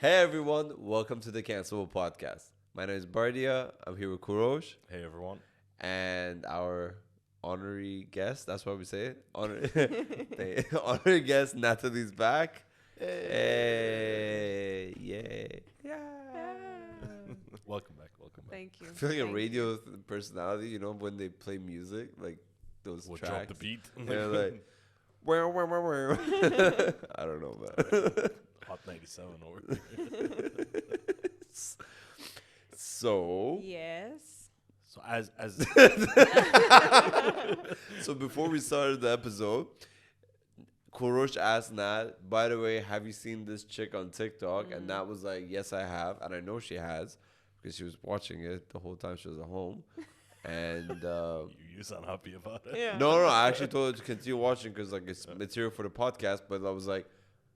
Hey everyone, welcome to the Cancellable Podcast. My name is Bardia. I'm here with Kurosh Hey everyone. and our honorary guest. That's what we say it. Honorary guest Natalie's back. Hey, yay. Yeah. Welcome back. Thank you. I feel like a Thank radio you. personality, you know, when they play music, like those We'll tracks. drop the beat. They're like, wow, wow, wow, wow. I don't know, man. Hot 97 over. So, Yes. So as so before we started the episode, Kurosh asked Nat, by the way, have you seen this chick on TikTok? And Nat was like, yes, I have. And I know she has because she was watching it the whole time she was at home. And you sound happy about it. Yeah. no, I actually told her to continue watching because like it's material for the podcast. But I was like,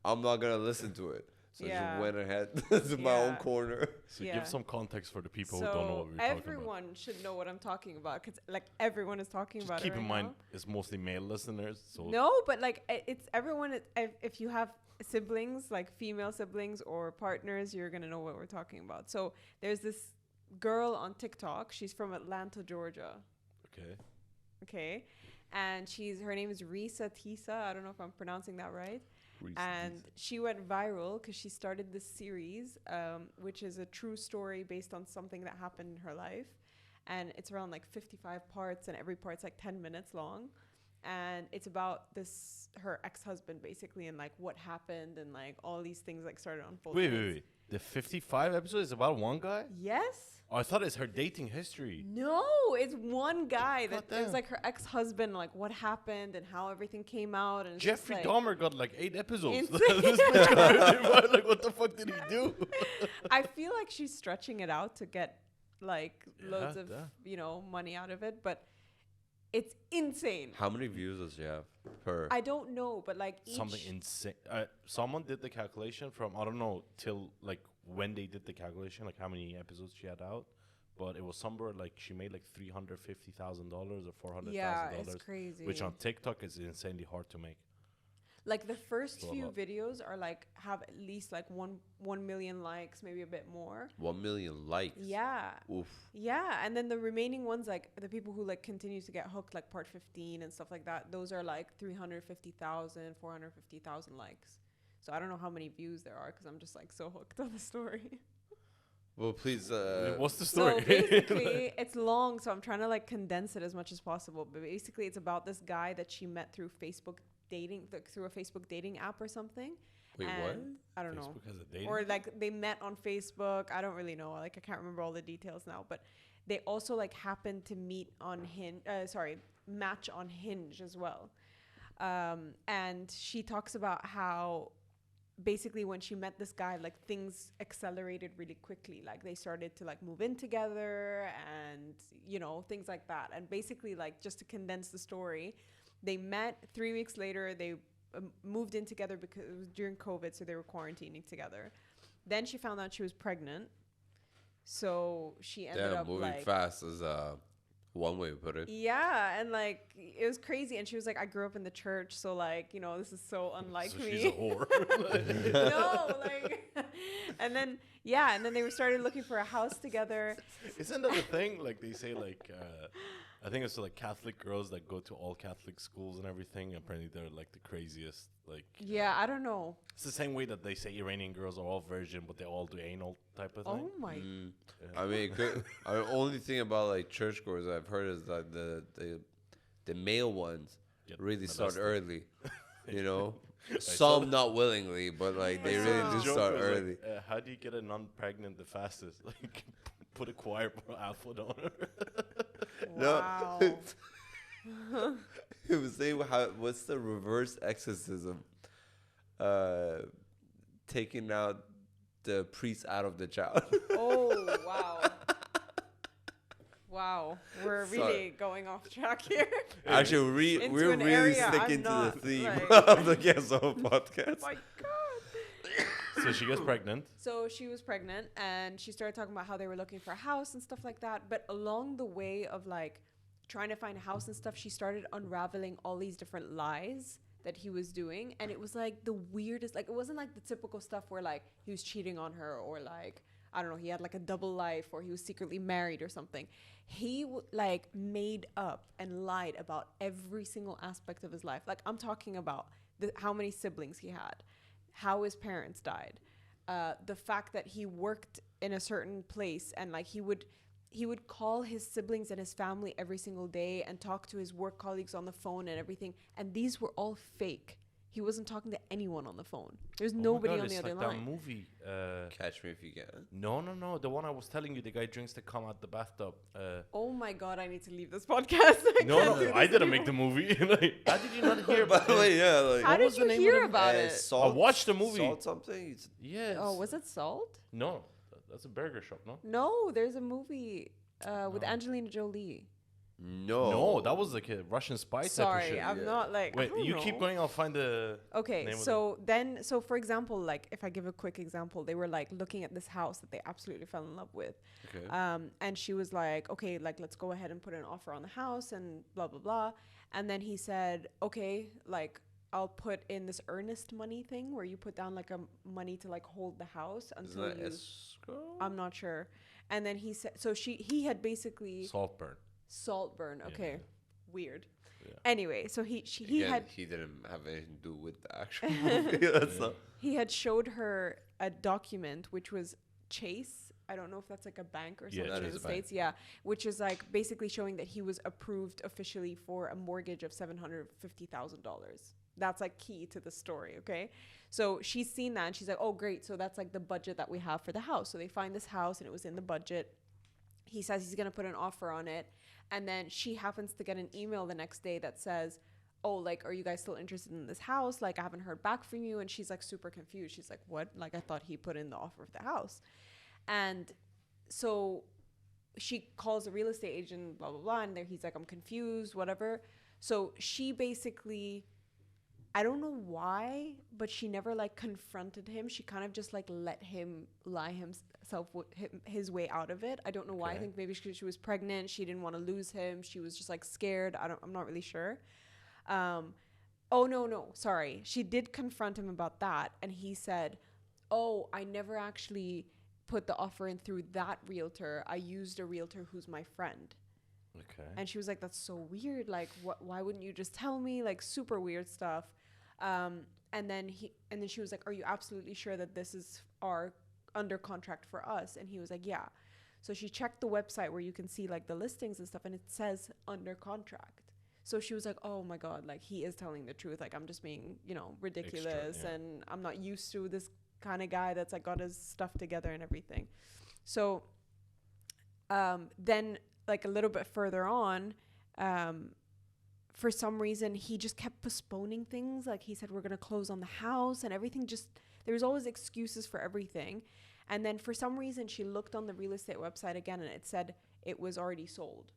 I'm not going to listen to it. So I Yeah. just went ahead to my own Yeah. corner. So Yeah. give some context for the people So who don't know what we're talking about. everyone should know what I'm talking about because like everyone is talking Just about keep it right in mind, now. it's mostly male listeners. So No, but like it's everyone. If you have siblings, like female siblings or partners, you're gonna know what we're talking about. So there's this girl on TikTok. She's from Atlanta, Georgia. okay. Okay, and her name is Risa Tisa. I don't know if I'm pronouncing that right. And she went viral because she started this series, which is a true story based on something that happened in her life. And it's around like 55 parts, and every part's like 10 minutes long. And it's about her ex-husband basically, and like what happened, and like all these things like started unfolding. Wait. The 55 episode is about one guy? Yes. Oh, I thought it's her dating history. No, it's one guy that it was Goddamn. like her ex-husband, like what happened and how everything came out. And it's just, Jeffrey like, Dahmer got like 8 episodes. Insane. Like, what the fuck did he do? I feel like she's stretching it out to get like loads of yeah. money out of it, but it's insane. How many views does she have per? I don't know, but like Something insane. Someone did the calculation from, I don't know, till like when they did the calculation, like how many episodes she had out. But it was somewhere like she made like $350,000 or $400,000. yeah, it's crazy. Which on TikTok is insanely hard to make. like the first So a few lot. videos are like have at least like 1 million likes, maybe a bit more. 1 million likes. Yeah. Oof. Yeah, and then the remaining ones, like the people who like continue to get hooked, like part 15 and stuff like that, those are like 350,000, 450,000 likes. So I don't know how many views there are because I'm just like so hooked on the story. Well, please. What's the So story? basically, it's long, so I'm trying to like condense it as much as possible. But basically, it's about this guy that she met through Facebook dating, through a Facebook dating app or something. Wait, And what? I don't know. Facebook has a dating Or app? like they met on Facebook. I don't really know. Like I can't remember all the details now. But they also like happened to meet on match on Hinge as well. And she talks about how basically when she met this guy, like things accelerated really quickly. Like they started to like move in together and things like that. And basically, like, just to condense the story, they met 3 weeks later. They moved in together because it was during COVID, so they were quarantining together. Then she found out she was pregnant, so she ended Damn, up moving like fast is one way to put it. yeah, and like it was crazy. And she was like, I grew up in the church, so like this is so unlike So me. she's a whore. No, like, and then they were started looking for a house together. Isn't that the thing? Like they say, like I think it's like Catholic girls that go to all Catholic schools and everything. Apparently, they're like the craziest. Like Yeah, I don't know. it's the same way that they say Iranian girls are all virgin, but they all do anal type of thing. Oh my. Yeah. I mean, the only thing about like churchgoers I've heard is that the male ones Get really start molested. early. You know, saw some not willingly, but like they Yeah. really The do joke start was like, early. how do you get a non-pregnant the fastest? Like, put a choir alpha on her. Wow. It was saying what's the reverse exorcism? Taking out the priest out of the child. Oh wow. Wow, we're Sorry. really going off track here. Actually, Into we're an really area sticking to I'm the not, theme like- of the Cancel Podcast. My God. So she gets pregnant. So she was pregnant, and she started talking about how they were looking for a house and stuff like that. But along the way of like trying to find a house and stuff, she started unraveling all these different lies that he was doing, and it was like the weirdest. Like, it wasn't like the typical stuff where like he was cheating on her, or like, I don't know, he had like a double life, or he was secretly married or something. He like made up and lied about every single aspect of his life. Like, I'm talking about how many siblings he had, how his parents died, the fact that he worked in a certain place, and like he would call his siblings and his family every single day and talk to his work colleagues on the phone and everything. And these were all fake. He wasn't talking to anyone on the phone. There's nobody on the other like line. That movie. Catch Me If You Can. No. The one I was telling you, the guy drinks the cum out the bathtub. Oh my God, I need to leave this podcast. I didn't make the movie. Like, how did you not hear By about the way, it? yeah. Like, How did you hear about it? Salt, I watched the movie. Salt something? Yes. Oh, was it Salt? No, that's a burger shop, no? No, there's a movie with Angelina Jolie. No, that was like a Russian spy type of Sorry, shit. I'm not like. Wait, I don't you know. keep going. I'll find the. Okay, name of so for example, like if I give a quick example, they were like looking at this house that they absolutely fell in love with. Okay. And she was like, okay, like let's go ahead and put an offer on the house and blah blah blah. And then he said, okay, like I'll put in this earnest money thing where you put down like a money to like hold the house until Isn't that you. escrow? I'm not sure. And then he said, so he had basically Saltburn. Okay, Yeah. weird. Yeah. Anyway, so he didn't have anything to do with the actual movie. That's not. he had showed her a document which was Chase. I don't know if that's like a bank or something that in is the a bank. States. Yeah, which is like basically showing that he was approved officially for a mortgage of $750,000. That's like key to the story. Okay, so she's seen that and she's like, oh great, so that's like the budget that we have for the house. So they find this house and it was in the budget. He says he's gonna put an offer on it, and then she happens to get an email the next day that says, oh, like, are you guys still interested in this house? Like, I haven't heard back from you. And she's like super confused. She's like, what? Like, I thought he put in the offer of the house. And so she calls a real estate agent, blah, blah, blah. And there he's like, I'm confused, whatever. So she basically, I don't know why, but she never like confronted him. She kind of just like let him lie his way out of it. I don't know why. I think maybe she was pregnant. She didn't want to lose him. She was just like scared. I'm not really sure. Oh no, sorry. She did confront him about that. And he said, oh, I never actually put the offer in through that realtor. I used a realtor who's my friend. Okay. And she was like, that's so weird. Like, why wouldn't you just tell me? Like, super weird stuff. And then she was like, are you absolutely sure that this is our under contract for us? And he was like, yeah. So she checked the website where you can see like the listings and stuff, and it says under contract. So she was like, oh my God, like he is telling the truth. Like I'm just being, ridiculous. Extra, yeah. And I'm not used to this kind of guy that's like got his stuff together and everything. So then like a little bit further on, for some reason, he just kept postponing things. Like he said, we're going to close on the house and everything. Just, there was always excuses for everything. And then for some reason, she looked on the real estate website again and it said it was already sold.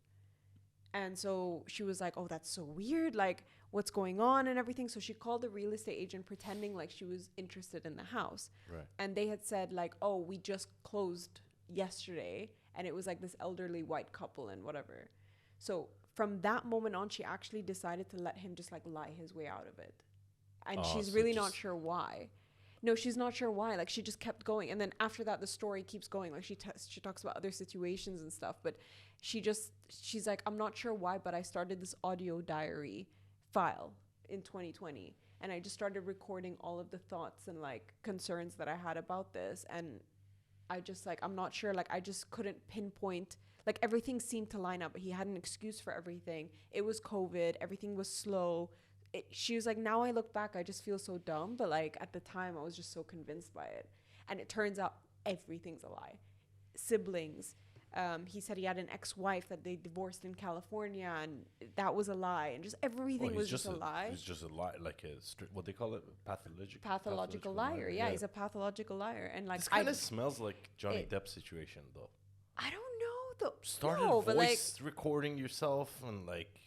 And so she was like, oh, that's so weird. Like, what's going on and everything. So she called the real estate agent pretending like she was interested in the house. Right. And they had said like, oh, we just closed yesterday. And it was like this elderly white couple and whatever. So from that moment on, she actually decided to let him just like lie his way out of it. And she's so really not sure why. No, she's not sure why. Like she just kept going. And then after that, the story keeps going. Like she talks about other situations and stuff. But she's like, I'm not sure why, but I started this audio diary file in 2020. And I just started recording all of the thoughts and like concerns that I had about this. And I just like, I'm not sure. Like I just couldn't pinpoint. Like everything seemed to line up. He had an excuse for everything. It was COVID. Everything was slow. She was like, now I look back, I just feel so dumb. But like at the time, I was just so convinced by it. And it turns out everything's a lie. Siblings. He said he had an ex-wife that they divorced in California, and that was a lie. And just everything was just a lie. He's just a lie, like what they call it, pathological liar. Yeah, he's a pathological liar. And like, this kind of smells like Johnny Depp situation, though. I don't know though. Started voice recording yourself and like.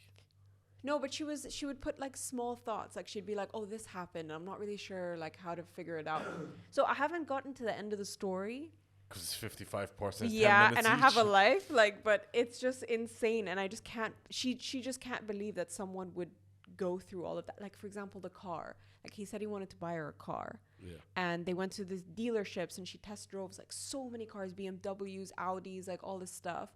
No, but she would put like small thoughts. Like she'd be like, oh, this happened. I'm not really sure like how to figure it out. So I haven't gotten to the end of the story. Because it's 55 parts and 10 yeah, minutes and I each. have a life, like, but it's just insane. And I just can't, she just can't believe that someone would go through all of that. Like, for example, the car. Like, he said he wanted to buy her a car. Yeah. And they went to these dealerships and she test drove like so many cars, BMWs, Audis, like all this stuff.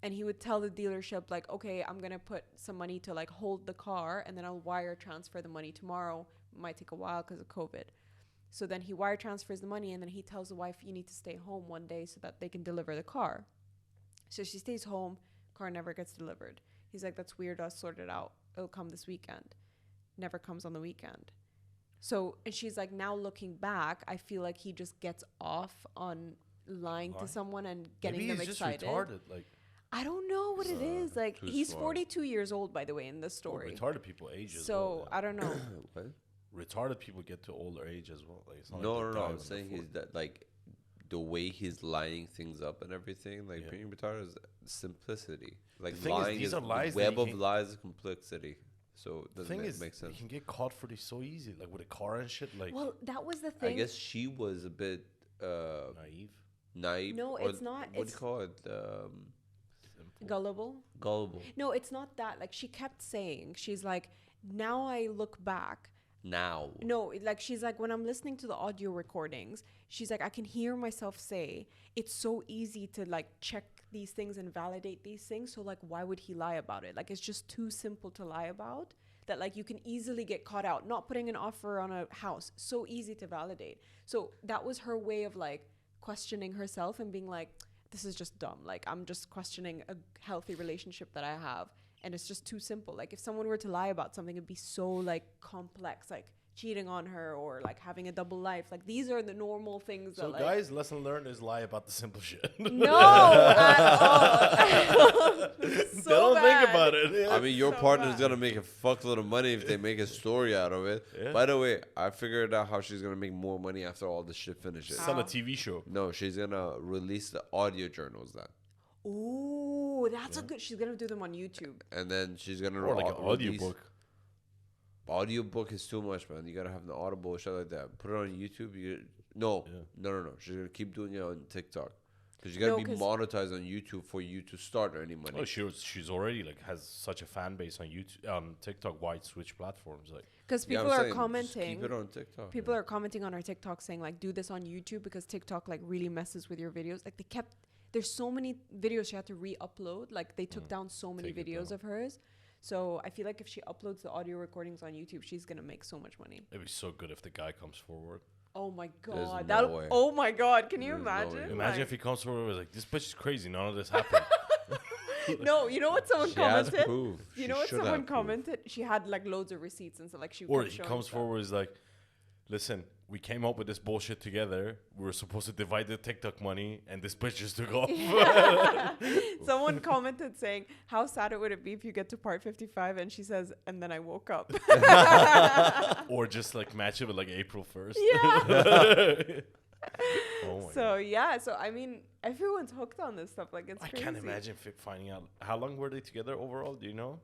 And he would tell the dealership, like, okay, I'm going to put some money to like hold the car and then I'll wire transfer the money tomorrow. It might take a while because of COVID. So then he wire transfers the money and then he tells the wife, you need to stay home one day so that they can deliver the car. So she stays home. Car never gets delivered. He's like, that's weird. I'll sort it out. It'll come this weekend. Never comes on the weekend. So, and she's like, now looking back, I feel like he just gets off on lying to someone and getting them excited. Just retarded. Like, I don't know what it is. Like, he's smart. 42 years old, by the way, in the story. retarded people age as So, well. I don't know. What? Retarded people get to older age as well. Like, it's not No, like no, they no. die I'm when saying they're he's that like the way he's lining things up and everything. Like being retarded is simplicity. Like The thing is, lying these is are lies the that web you of can't- lies is complexity. So it The doesn't thing is, make sense. you can get caught for this so easy, like with a car and shit. Like, Well, that was the I thing. guess she was a bit naive. naive. No, or it's not. What do It's you call it? Simple. gullible. Gullible. No, it's not that. Like, she kept saying, she's like, now I look back. Now. No, like, she's like, when I'm listening to the audio recordings, she's like, I can hear myself say, it's so easy to like check these things and validate these things. So like, why would he lie about it? Like, it's just too simple to lie about that. Like, you can easily get caught out. Not putting an offer on a house, so easy to validate. So that was her way of like questioning herself and being like, this is just dumb. Like, I'm just questioning a healthy relationship that I have. And it's just too simple. Like, if someone were to lie about something, it'd be so like complex, like cheating on her or like having a double life. Like, these are the normal things So, that, like, guys, lesson learned is lie about the simple shit. no, at all. So Don't bad. think about it. Yeah. I mean, your So partner's bad. gonna make a fuckload of money if they make a story out of it. Yeah. By the way, I figured out how she's gonna make more money after all this shit finishes. Sell a TV show. No, she's gonna release the audio journals then, Ooh, that's a good. She's gonna do them on YouTube. and then she's gonna Or like an release- audiobook. Audiobook is too much, man. You gotta have an Audible shit like that. Put it on YouTube. No. She's gonna keep doing it on TikTok because you gotta No, be 'cause- monetized on YouTube for you to start earning money. Oh, she's already like has such a fan base on YouTube, TikTok. Why switch platforms? Like, Because Yeah, people I'm are saying, just commenting. Keep it on TikTok. People are commenting on our TikTok saying like, do this on YouTube because TikTok like really messes with your videos. Like, there's so many videos she had to re-upload. Like, they took down so many Take it videos down. of hers. So I feel like if she uploads the audio recordings on YouTube, she's gonna make so much money. it'd be so good if the guy comes forward. Oh my There's god! no way. Oh my god! Can you There's no way. imagine? Imagine Like- if he comes forward and was like, "This bitch is crazy. None of this happened." No, you know what someone She has commented? proof. You She know what should have someone proof. commented? She had like loads of receipts and so like she Or kept he showing comes stuff. forward is like, "Listen, we came up with this bullshit together. We were supposed to divide the TikTok money, and this bitch just took off." Someone commented saying, "How sad it would it be if you get to part 55?" And she says, "And then I woke up." Or just like match it with like April 1st. Yeah. Oh my So yeah, so I mean, everyone's hooked on this stuff. Like, it's I crazy. can't imagine finding out how long were they together overall. Do you know?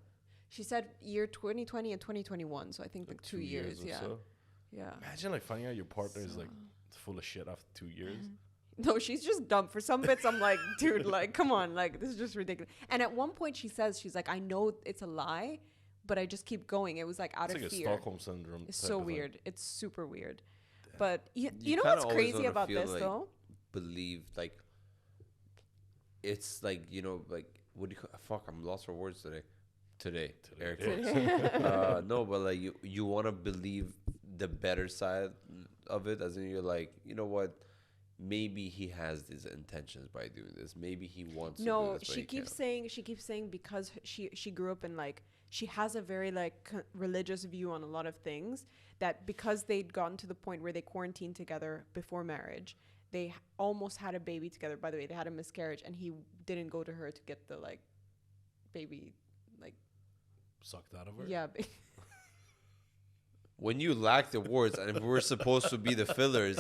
She said year 2020 and 2021, so I think like 2 years. or Yeah, so. yeah. Imagine like finding out your partner is like full of shit after 2 years. No, she's just dumb. For some bits, I'm like, dude, like, come on, like, this is just ridiculous. And at one point, she's like, I know it's a lie, but I just keep going. It was like out It's of like a fear. Stockholm syndrome. It's type so of thing. weird. It's super weird. But you You know kinda what's always crazy wanna about feel this like- though? Believe like it's like like what do you fuck? I'm lost for words today. Air quotes. No, but like you want to believe the better side of it, as in you're like, you know what? Maybe he has these intentions by doing this. Maybe he wants to do No, this, but she he keeps can't. saying because she grew up in like she has a very like religious view on a lot of things, that because they'd gotten to the point where they quarantined together before marriage, they almost had a baby together. By the way, they had a miscarriage and he didn't go to her to get the like baby like Sucked out of her. yeah. When you lack the words, and if we're supposed to be the fillers,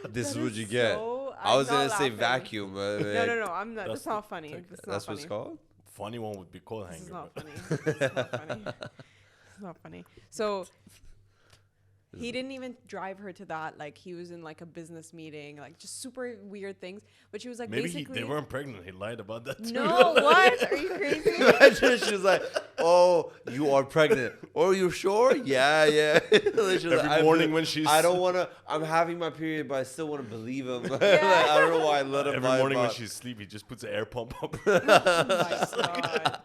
this is what you get. So, I was I'm gonna not say laughing. vacuum. No, I'm not. That's That's not funny. take That's that. not That's funny. what it's called. Funny one would be cold This is hanger. not but- funny. This is not funny. It's not funny. So He didn't even drive her to that. Like, he was in like a business meeting, like just super weird things. But she was like, Maybe basically, they weren't pregnant. He lied about that too. no, what? Are you crazy? Imagine she was like, "Oh, you are pregnant. Oh, you sure? Yeah." Every morning when she's I don't want to. I'm having my period, but I still want to believe him. Like, I don't know why I let him. every lie morning when about- she's asleep, he just puts an air pump up. Oh my God.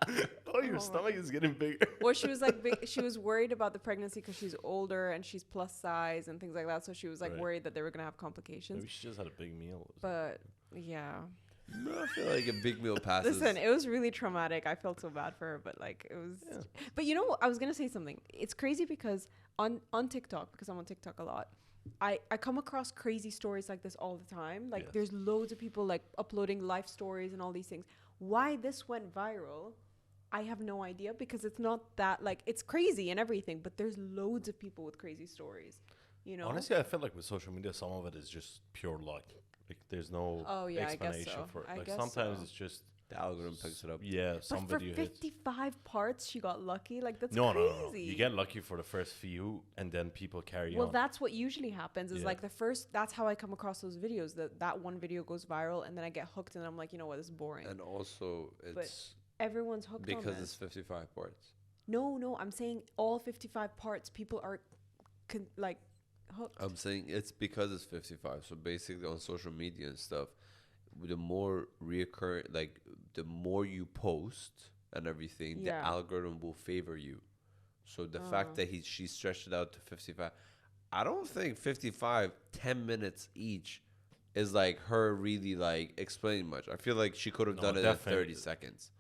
Oh, your stomach is getting bigger. Well, she was like, she was worried about the pregnancy because she's older and she's plus size and things like that. So she was like Right. worried that they were gonna have complications. Maybe she just had a big meal. But yeah, No, I feel like a big meal passes. listen, it was really traumatic. I felt so bad for her, but like it was. Yeah. But you know, I was gonna say something. It's crazy because on TikTok, because I'm on TikTok a lot, I come across crazy stories like this all the time. Like Yes. there's loads of people like uploading life stories and all these things. Why this went viral, I have no idea, because it's not that like, it's crazy and everything, but there's loads of people with crazy stories, you know. Honestly, I feel like with social media, some of it is just pure luck. Like, there's no Oh, yeah, I guess explanation so. for it. I Like, guess sometimes so. it's just, The algorithm picks it up. yeah, But some for video hits. 55 parts, she got lucky. Like that's No, crazy. You get lucky for the first few, and then people carry Well, on. that's what usually happens. Is Yeah. like the first. That's how I come across those videos. That one video goes viral, and then I get hooked, and I'm like, you know what, this is boring. And also, it's Everyone's hooked on because this. it's 55 parts. No, I'm saying all 55 parts, people are like hooked. I'm saying it's because it's 55. So basically, on social media and stuff, the more reoccurring, like the more you post and everything, the Yeah. algorithm will favor you. So the fact that she stretched it out to 55, I don't think 55, 10 minutes each is like her really like explaining much. I feel like she could have No, done it in definitely. 30 seconds.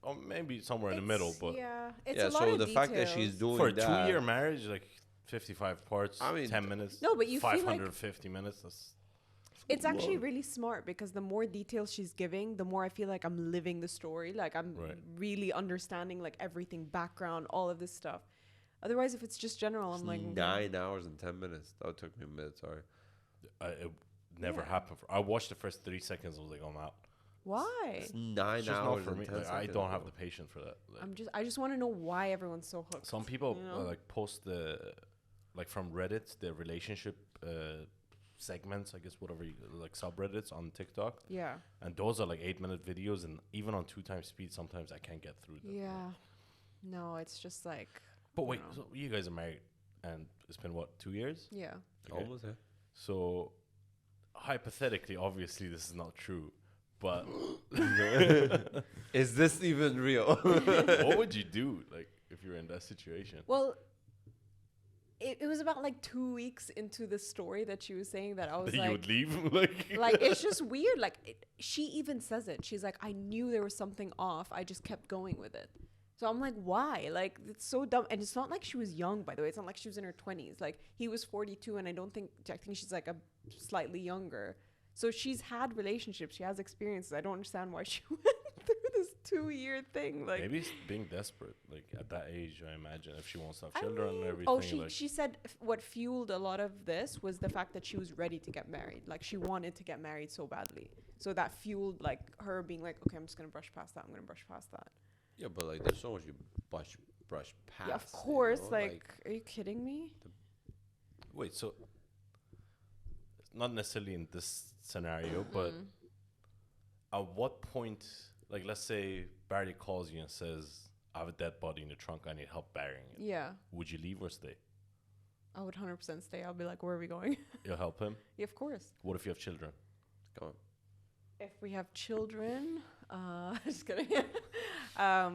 Or maybe somewhere in the middle, but yeah, it's Yeah, a lot so of the fact that she's details. doing for a that, 2-year marriage, like 55 parts, I mean, 10 minutes. No, but you feel like- 550 minutes. That's It's actually Whoa. really smart, because the more details she's giving, the more I feel like I'm living the story. Like I'm Right. really understanding like everything, background, all of this stuff. Otherwise, if it's just general, I'm like, 9 hours and 10 minutes. That took me a minute, sorry. it never Yeah. happened. I watched the first 3 seconds. I was like, I'm out. why? It's 9 It's just not hours for and me. 10 Like, I seconds, don't have bro. the patience for that. Like, I just want to know why everyone's so hooked. some people you know? like post the like from Reddit, the relationship segments, I guess, whatever, like subreddits on TikTok, Yeah. and those are like 8-minute videos, and even on 2 times speed, sometimes I can't get through them. Yeah. No, it's just like. But I wait, don't know. so you guys are married, and it's been what, 2 years? Yeah. Okay. Almost, yeah. So hypothetically, obviously, this is not true, but Is this even real? what would you do, like, if you were in that situation? Well, it was about like 2 weeks into the story that she was saying that I was That you like, would leave, like, like it's just weird. Like she even says it. She's like, I knew there was something off. I just kept going with it. So I'm like, why? Like it's so dumb. And it's not like she was young, by the way. It's not like she was in her 20s. Like he was 42, and I think she's like a slightly younger. So she's had relationships. She has experiences. I don't understand why she went through this 2-year thing. Like maybe it's being desperate, like at that age. I imagine if she wants to have I children and mean- everything. Oh, like, she said what fueled a lot of this was the fact that she was ready to get married. Like she wanted to get married so badly. So that fueled like her being like, okay, I'm just gonna brush past that. I'm gonna brush past that. Yeah, but like, there's so much you brush past. Yeah, of you course. know, Like, are you kidding me? wait, so not necessarily in this scenario, but at what point, like, let's say Bardia calls you and says, I have a dead body in the trunk, I need help burying it. Yeah, Would you leave or stay? I would 100% stay. I'll be like, where are we going? You'll help him? Yeah, of course. What if you have children? Come on. If we have children, just kidding. I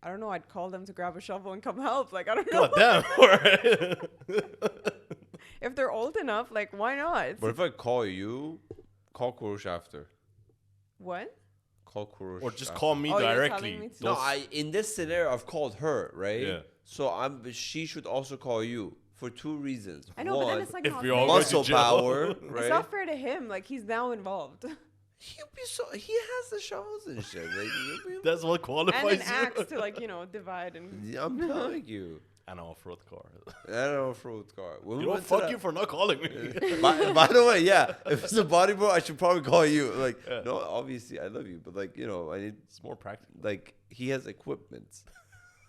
don't know. I'd call them to grab a shovel and come help. Like, I don't know. God damn. Alright. If they're old enough, like, why not? But if I call you, call Kurush after. What? Call Kurush. Or just after. call me Oh, you're directly. telling me to- No, Don't in this scenario, I've called her, right? Yeah. So she should also call you for 2 reasons. I know, One, but then it's like if not we fair. all go to muscle jail. power, It's right? not fair to him. Like, he's now involved. He'll be so. He has the shovels and shit. Like, he'll be, That's what And qualifies an you. axe to, like, divide and. Yeah, I'm telling you. An off-road car. I don't know fruit car. When You we know, went to fuck that- you for not calling me. by the way, yeah. If it's a body bro, I should probably call you. Like, Yeah. no, obviously I love you, but like, I need It's more practical. like he has equipment.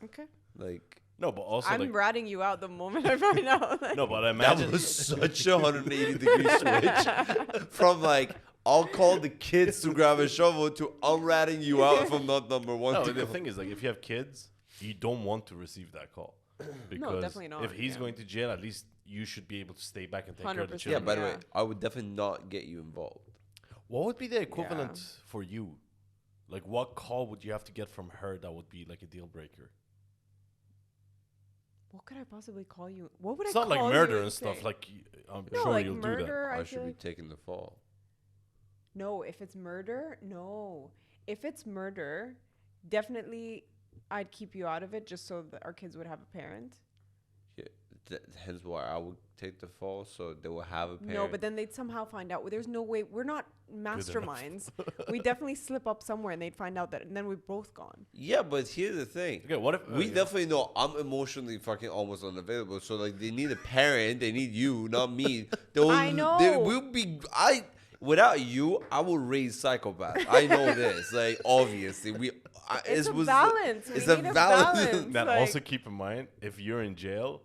Okay. Like, No, but also I'm ratting you out the moment I find out. Like, no, but I That imagine was such a 180-degree switch from like I'll call the kids to grab a shovel to I'm ratting you out from not number one. no. to The go. thing is, like, if you have kids, you don't want to receive that call because definitely not, if he's yeah. going to jail, at least you should be able to stay back and take care of the 100%. Yeah, children. by the way, Yeah. I would definitely not get you involved. What would be the equivalent for you? Like, what call would you have to get from her that would be like a deal breaker? what could I possibly call you? What would It's I not call like you murder and and stuff. say? Like, I'm No, sure like you'll do that. murder. I I should feel be like taking the fall. no. If it's murder, no. If it's murder, definitely I'd keep you out of it just so that our kids would have a parent. Yeah, hence why I would take the fall, so they will have a parent. No, but then they'd somehow find out. Well, there's no way. We're not enough. masterminds. We definitely slip up somewhere, and they'd find out that, and then we're both gone. Yeah, but here's the thing. Okay, what if We definitely know I'm emotionally fucking almost unavailable. So like they need a parent, they need you, not me. They will, I know. They will be. Without you, I will raise psychopaths. I know this. Like obviously, It's a balance. It's We a need a balance. balance. That like- also keep in mind, if you're in jail,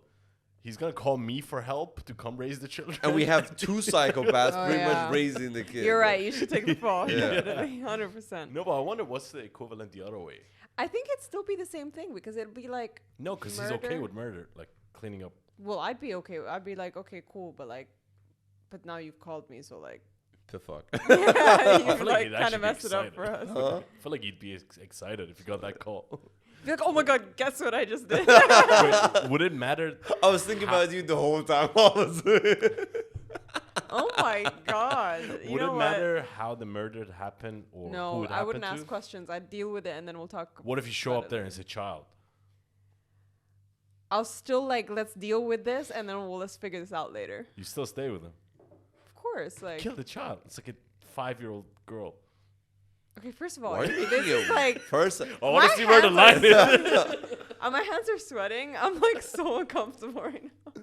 he's gonna call me for help to come raise the children. And we have two psychopaths Oh, pretty yeah. much raising the kids. You're right. You should take the fall. Yeah. Definitely, 100%. No, but I wonder what's the equivalent the other way. I think it'd still be the same thing because it'd be like, No, because he's okay Murder? with murder, like cleaning up. well, I'd be okay. I'd be like, okay, cool, but like, but now you've called me, so like, The fuck. you feel like like he'd kind actually of be messed it up excited. for us. Huh? I feel like he'd be excited if he got that call. Be like, oh my god, guess what I just did? Wait, would it matter? I was thinking about you the whole time. Honestly. Oh my god. You Would know it what? matter how the murder happened or who No, it I happened wouldn't to? ask questions. I'd deal with it and then we'll talk. What if you show about up it there and later. it's a child? I'll still like, let's deal with this and then let's figure this out later. You still stay with him. Of course, like. Kill the child. It's like a 5-year-old girl. Okay, first of all, Why are you this making is it like. first? I want My to see where the hands line are is. My hands are sweating. I'm like so uncomfortable right now.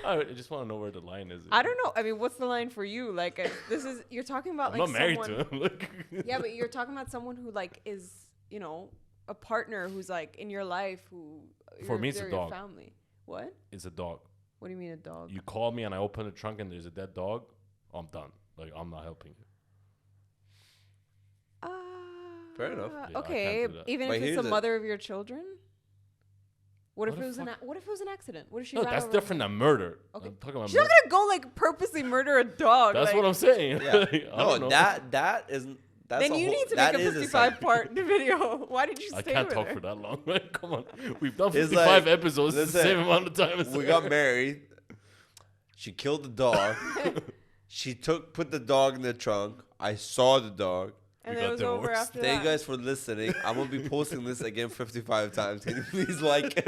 I just want to know where the line is. I don't know. I mean, what's the line for you? Like, this is you're talking about I'm like not married someone. to him. Like, Yeah, but you're talking about someone who like is, you know, a partner who's like in your life who. For me, it's a they're your dog. Family. What? it's a dog. What do you mean a dog? You call me and I open the trunk and there's a dead dog. I'm done. Like, I'm not helping you. Fair enough. Yeah, I can't Okay, do that. even But if it's here's the the- mother of your children. What if What it the was fuck? what if it was an accident? What if she? No, ran that's over- different than murder. Okay. I'm talking about She's not murder. gonna go like purposely murder a dog. That's like, what I'm saying. Yeah. Like, I don't No, know. that isn't. That's Then a you whole- need to that make a is 55 part video. Why did you I stay can't with talk her? for that long. Like, come on. We've done It's 55 like, episodes. It's the listen, same amount of time as We got married. She killed the dog. She put the dog in the trunk. I saw the dog. And We then it got was over divorced. after Thank that. you guys for listening. I'm gonna be posting this again 55 times. Can you please like?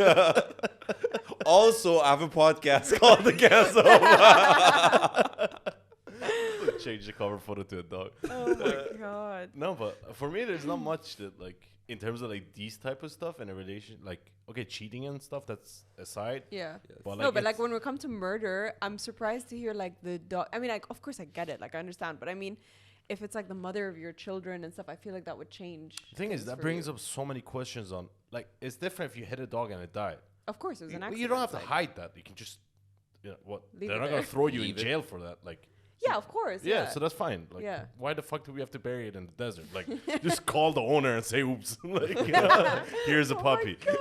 Also, I have a podcast called The Cancel. Change the cover photo to a dog. Oh my god. No, but for me, there's not much that, like, in terms of, like, these type of stuff in a relation, like, okay, cheating and stuff, that's aside. Yeah. But, No, but like it's- when we come to murder, I'm surprised to hear like the dog. I mean, like of course I get it, like I understand, but I mean, if it's like the mother of your children and stuff, I feel like that would change. the thing is, things that for brings you. up so many questions on, like, it's different if you hit a dog and it died. Of course, it was an You, accident. you don't have to like- hide that. You can just, what? Leave They're it not there. going to throw you in Leave it. jail for that. Like, Yeah, of course. yeah, Yeah. so that's fine. Like, Yeah. why the fuck do we have to bury it in the desert? Like, just call the owner and say, oops. Like, here's a Oh my puppy. God.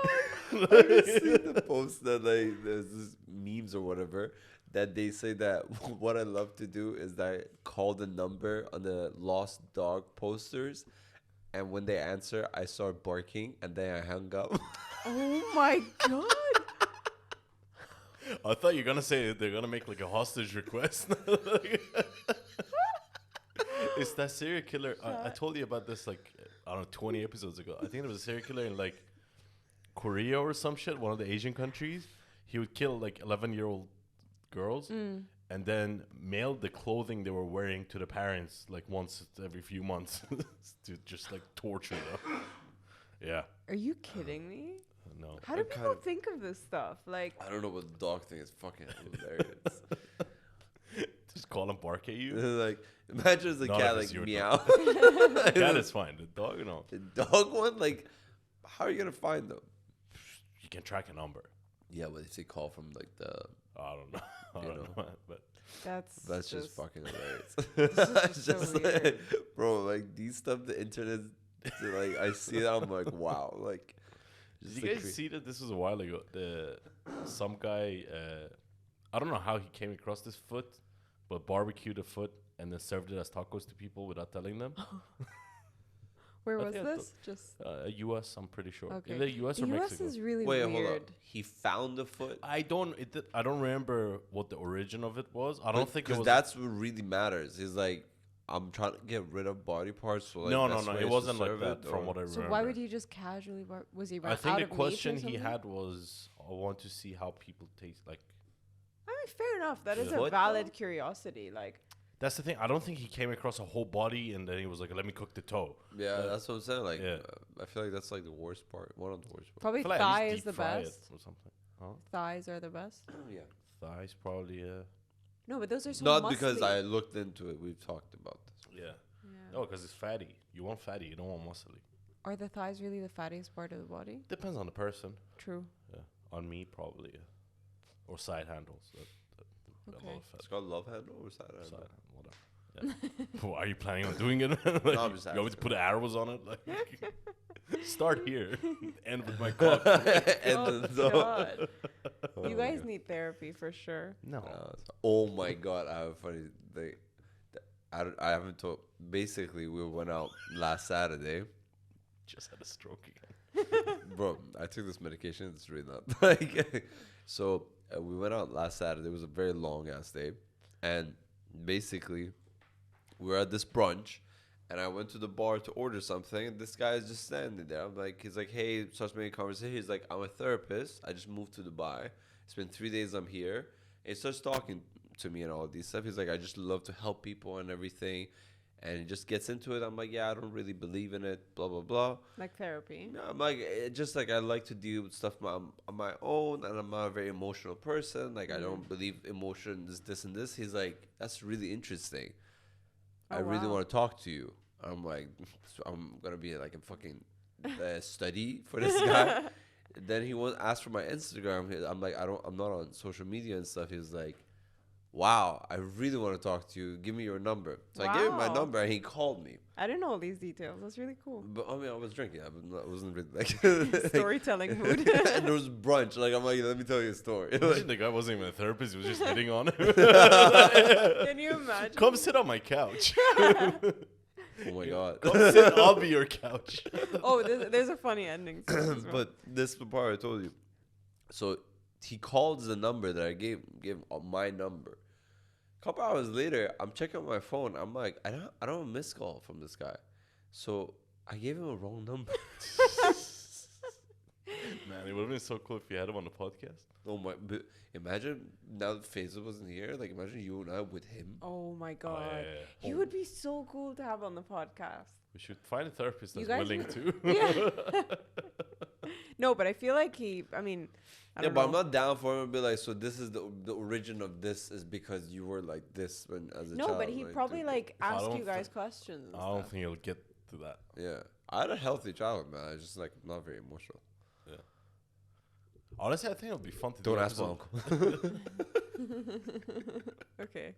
Have you seen the post that like there's this memes or whatever that they say that what I love to do is that I call the number on the lost dog posters, and when they answer, I start barking and then I hung up. Oh my god. I thought you were gonna say they're gonna make like a hostage request. It's that serial killer. I told you about this like I don't know 20 episodes ago. I think there was a serial killer in like Korea or some shit, one of the Asian countries. He would kill like 11-year-old girls and then mail the clothing they were wearing to the parents like once every few months to just like torture them. Yeah, Are you kidding me? no. How do kind people of- think of this stuff? Like, I don't know, but the dog thing is fucking hilarious. Just call and bark at you. Like imagine as a Not cat if like it's your meow. That is fine. The dog, no. The dog one, like how are you gonna find them? You can track a number. Yeah, but if they call from like the, I don't know. I You don't know. But that's just fucking hilarious. This is just so like, weird. bro, like these stuff, the internet, like I see that, I'm like, wow, like. did just you the guys cre- see that? This was a while ago. Some guy, I don't know how he came across this foot, but barbecued a foot and then served it as tacos to people without telling them. Where I was think I this? Just U.S. I'm pretty sure. okay. Either U.S. The or U.S. Mexico. is really Wait, weird. hold up. He found the foot. I don't remember what the origin of it was. I don't think it because was. that's what really matters. He's like, I'm trying to get rid of body parts. So like, no. that's why It I used to wasn't like serve that it, from or- what I remember. So why would he just casually? Was he? I think out the of meat or question he something? had was, I want to see how people taste. Like, I mean, fair enough. That is Yeah. a What, valid though? curiosity. Like, that's the thing. I don't think he came across a whole body and then he was like, let me cook the toe. Yeah, that's what I'm saying. Like, Yeah. I feel like that's like the worst part. One of the worst parts. probably I feel like at thigh least is the deep fry it best. or something. Huh? Thighs are the best. Yeah. Thighs probably. No, but those are so Not because muscly. I looked into it. We've talked about this. Yeah. Yeah. No, because it's fatty. You want fatty. You don't want muscly. Are the thighs really the fattiest part of the body? Depends on the person. True. Yeah. On me, probably. Yeah. Or side handles. A lot Okay. of fat. It's called love handle or side Side handle? handle, whatever. Yeah. Well, are you planning on doing it? Like, No, I'm just you want me to asking. put arrows on it? Like, start here. End with my cock. And Oh, then so- God. Oh You my guys God. need therapy for sure. No. Oh my god, I have a funny thing. I haven't told. Basically, we went out last Saturday. Just had a stroke again. Bro, I took this medication. It's really not like. So we went out last Saturday. It was a very long ass day, and basically, we were at this brunch, and I went to the bar to order something, and this guy is just standing there. I'm like, he's like, hey, starts making conversation. He's like, I'm a therapist. I just moved to Dubai. It's been 3 days I'm here. And he starts talking to me and all these stuff. He's like, I just love to help people and everything. And he just gets into it. I'm like, yeah, I don't really believe in it, blah, blah, blah. Like therapy. No, I'm like, just like I like to deal with stuff on my own, and I'm not a very emotional person. Like, I don't believe emotion is this and this. He's like, that's really interesting. I Oh, really wow. want to talk to you. I'm like, so I'm going to be like a fucking study for this guy. Then he wants ask for my Instagram. I'm like, I'm not on social media and stuff. He was like, wow, I really want to talk to you. Give me your number. So I gave him my Wow. number, and he called me. I didn't know all these details. That's really cool. But I mean, I was drinking. I wasn't really like Storytelling mood. and there was brunch. Like, I'm like, let me tell you a story. Imagine the guy wasn't even a therapist. He was just hitting on him. Can you imagine? Come sit on my couch. Oh my god. Come sit. I'll be your couch. Oh, there's a funny ending to this as well. But this is the part I told you. So he called the number that I gave him my number. A couple hours later, I'm checking my phone. I'm like, I don't have a missed call from this guy. So I gave him a wrong number. Man, it would have been so cool if you had him on the podcast. Oh my! But imagine now that Faisal wasn't here. Like, imagine you and I with him. Oh my god. yeah. He would be so cool to have on the podcast. We should find a therapist You that's guys willing to. Yeah. No, but I feel like I mean, I Yeah, don't but know. I'm not down for him to be like, so this is the origin of this is because you were like this when as a No, child. but he like, probably dude. like I asked don't you guys thi- questions. And I don't stuff. think he'll get to that. Yeah, I had a healthy childhood, man. I was just like not very emotional. Honestly, I think it'll be fun to Don't do. ask my episode- uncle. Okay.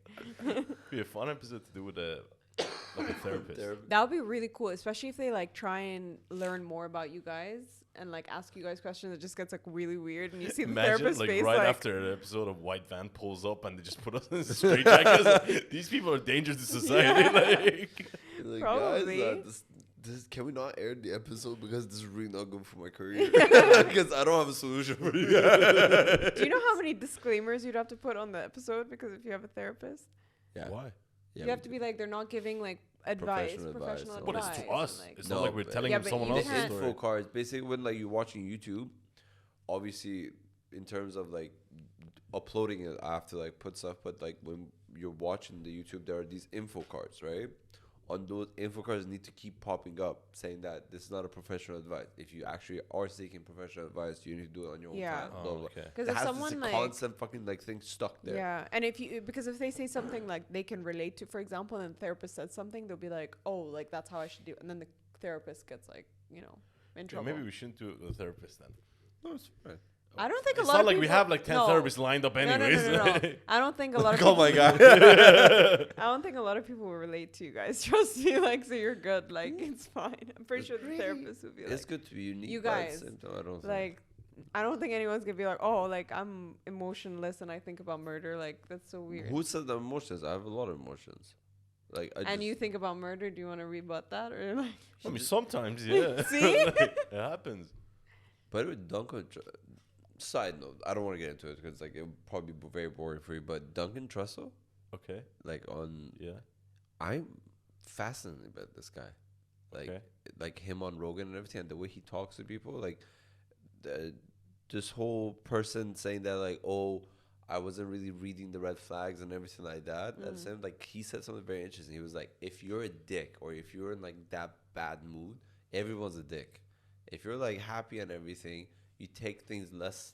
Be a fun episode to do with a therapist. That would be really cool, especially if they like try and learn more about you guys and like ask you guys questions. It just gets like really weird, and you see the Imagine therapist's like face right like, after an episode of White Van pulls up and they just put us in straight jackets. These people are dangerous to society. Like, Probably. Guys, can we not air the episode because this is really not good for my career? Because I don't have a solution for you. Do you know how many disclaimers you'd have to put on the episode? Because if you have a therapist, Yeah. why? Yeah, you have to be like, they're not giving like advice, professional and But advice. it's to us. and, like- It's No, not like we're but- telling Yeah, him but someone you else's the can't- story. info cards. Basically, when like you're watching YouTube, obviously, in terms of like uploading it, I have to like put stuff. But like when you're watching the YouTube, there are these info cards, right? On those info cards, need to keep popping up saying that this is not a professional advice. If you actually are seeking professional advice, you need to do it on your own Yeah. time. Blah, blah, blah. okay. Because There if has someone this like constant fucking like thing stuck there. yeah, and if they say something like they can relate to, for example, and the therapist says something, they'll be like, oh, like that's how I should do it. And then the therapist gets like, in Yeah, trouble. maybe we shouldn't do it with a therapist then. No, it's fine. I don't think a It's lot not of like people... we have like 10 no. therapists lined up anyways. No. I don't think a lot of Oh people... my god. I don't think a lot of people will relate to you guys. Trust me, like, so you're good. Like, it's fine. I'm pretty sure the therapist will be like... It's good to be unique. You but at the guys, same time, I don't think. Like, I don't think anyone's gonna be like, oh, like, I'm emotionless and I think about murder. Like, that's so weird. Who said the emotions? I have a lot of emotions. Like, And you think about murder? Do you want to rebut that? Or like... I mean, sometimes, yeah. See? Like, it happens. By the way, Duncan. Side note, I don't want to get into it because like it would probably be very boring for you. But Duncan Trussell, Okay. like on, Yeah. I'm fascinated by this guy, like him on Rogan and everything, and the way he talks to people. Like, this whole person saying that like, oh, I wasn't really reading the red flags and everything like that. And same, like he said something very interesting. He was like, if you're a dick or if you're in like that bad mood, everyone's a dick. If you're like happy and everything, you take things less,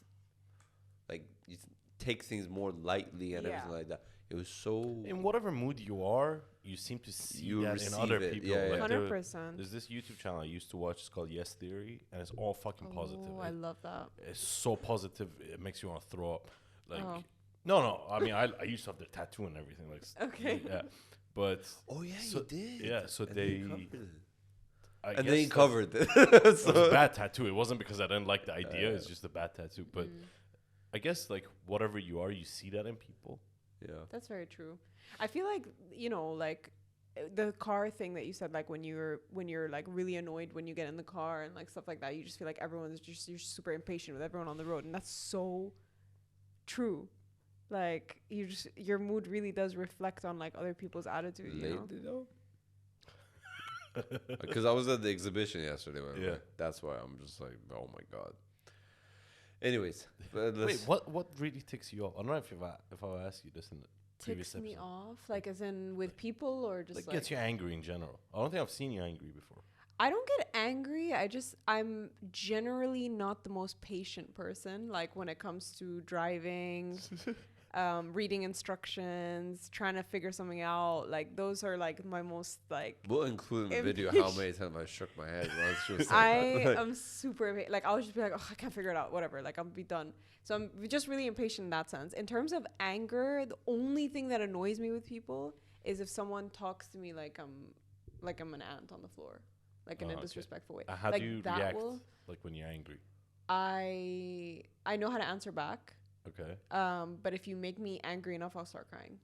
like you take things more lightly and everything like that. It was so. In whatever mood you are, you seem to see You that in receive other it. people. Yeah, yeah. Like 100%. there's this YouTube channel I used to watch. It's called Yes Theory, and it's all fucking positive. Oh, I love that. It's so positive, it makes you want to throw up. Like, Oh. no. I mean, I used to have their tattoo and everything. Like, Okay. Yeah, but Oh yeah, so- you did. yeah, so And they- then you covered it. I And guess then you that's- covered it. It was a So- bad tattoo. It wasn't because I didn't like the idea. It's just a bad tattoo. But I guess like whatever you are, you see that in people. Yeah. That's very true. I feel like, you know, like the car thing that you said, like when you're like really annoyed when you get in the car and like stuff like that, you just feel like everyone's just, you're super impatient with everyone on the road. And that's so true. Like your mood really does reflect on like other people's attitude, you know? Lately though. Because I was at the exhibition yesterday. Yeah. That's why I'm just like, oh my god. Anyways, Wait, what really ticks you off? I don't know if I asked you this in the previous Ticks me episode. off, like as in with people or just Like like gets you angry in general. I don't think I've seen you angry before. I don't get angry. I'm generally not the most patient person. Like when it comes to driving, reading instructions, trying to figure something out. Like those are like my most like. we'll include in the video how many times I shook my head while she was I saying that. am super like I'll just be like, oh, I can't figure it out. Whatever. Like I'll be done. So I'm just really impatient in that sense. In terms of anger, the only thing that annoys me with people is if someone talks to me like I'm an ant on the floor. Like in a Okay. disrespectful way. How like do you that react will- like when you're angry? I know how to answer back. Okay. But if you make me angry enough, I'll start crying.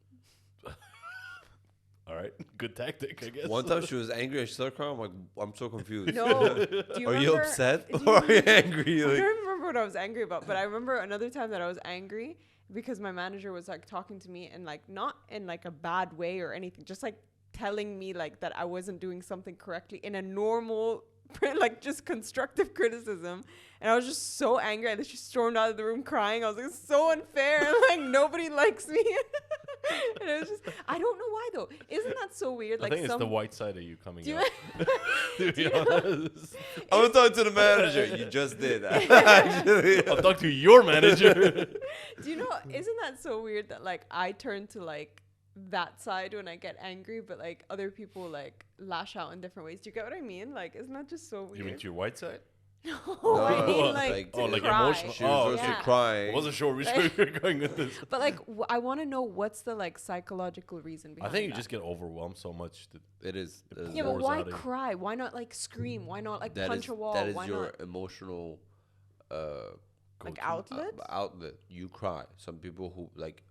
All right. Good tactic, I guess. One time she was angry and she started crying. I'm like, I'm so confused. No. Do you Are you remember- upset do you or are you remember- angry? I Like, don't remember what I was angry about, but I remember another time that I was angry because my manager was like talking to me and like not in like a bad way or anything, just like telling me like that I wasn't doing something correctly in a normal like just constructive criticism, and I was just so angry. I just stormed out of the room crying. I was like, it's so unfair. Like nobody likes me. And it was just, I don't know why though. Isn't that so weird? I Like think it's the white side of you coming do you, out. To be honest. I'm gonna talk to the manager. You just did. Actually. I'll talk to your manager. do you know? Isn't that so weird that like I turn to like that side when I get angry, but like other people like lash out in different ways. Do you get what I mean? Like, isn't that just so weird? You mean to your white side? No, No, I mean like, like- to Oh, like cry. emotional. She was Oh, also yeah. I crying. wasn't sure which way you were going with this. But like, I want to know what's the like psychological reason I behind think you that. just get overwhelmed so much that It is. It is Yeah, but pours why out of you. cry? Why not like scream? Why not like that punch is- a wall? That is Why your not emotional like go-to. outlet? outlet. You cry. Some people who like.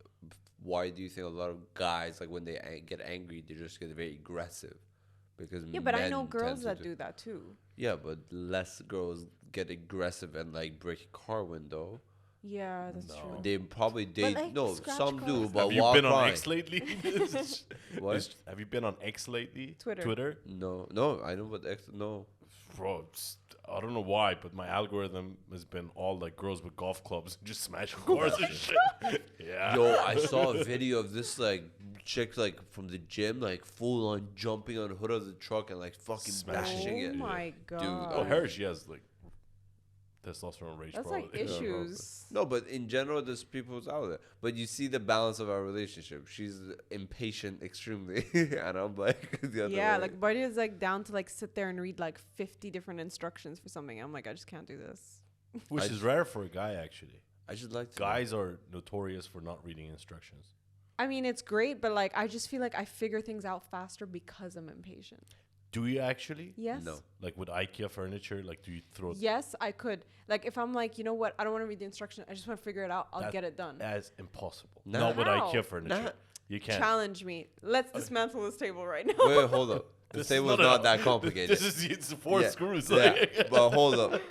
Why do you think a lot of guys like when they get angry, they just get very aggressive? Because Yeah, but I men know tend girls to that do that too. Yeah, but less girls get aggressive and like break a car window. Yeah, that's No. true. They probably date. like, No, scratch some do, cars. but Have you while been on crying. X lately? What? Have you been on X lately? Twitter. No, I know what X. No, Bro, I don't know why, but my algorithm has been all like girls with golf clubs just smashing cars and shit. Yeah. yo, I saw a video of this like chick like from the gym, like full on jumping on the hood of the truck and like fucking Smashing bashing Oh it. my god. Oh, her, she has like testosterone rage. That's probably. like issues. No, but in general, there's people's out there. But you see the balance of our relationship. She's impatient extremely, and I'm like the other Yeah, way. like Bardia is like down to like sit there and read like 50 different instructions for something. I'm like, I just can't do this. Which is rare for a guy, actually. I should like to. Guys are notorious for not reading instructions. I mean, it's great, but like, I just feel like I figure things out faster because I'm impatient. Do you actually? Yes. No. Like with IKEA furniture, like do you throw? Yes, I could. Like, if I'm like, you know what, I don't want to read the instruction. I just want to figure it out. I'll get it done. That's impossible. Nah. Not with How? IKEA furniture. Nah. You can't. Challenge me. Let's dismantle this table right now. Wait, hold up. The This is table's not not a- that complicated. This is it's 4 Yeah, screws. yeah, Like. but hold up.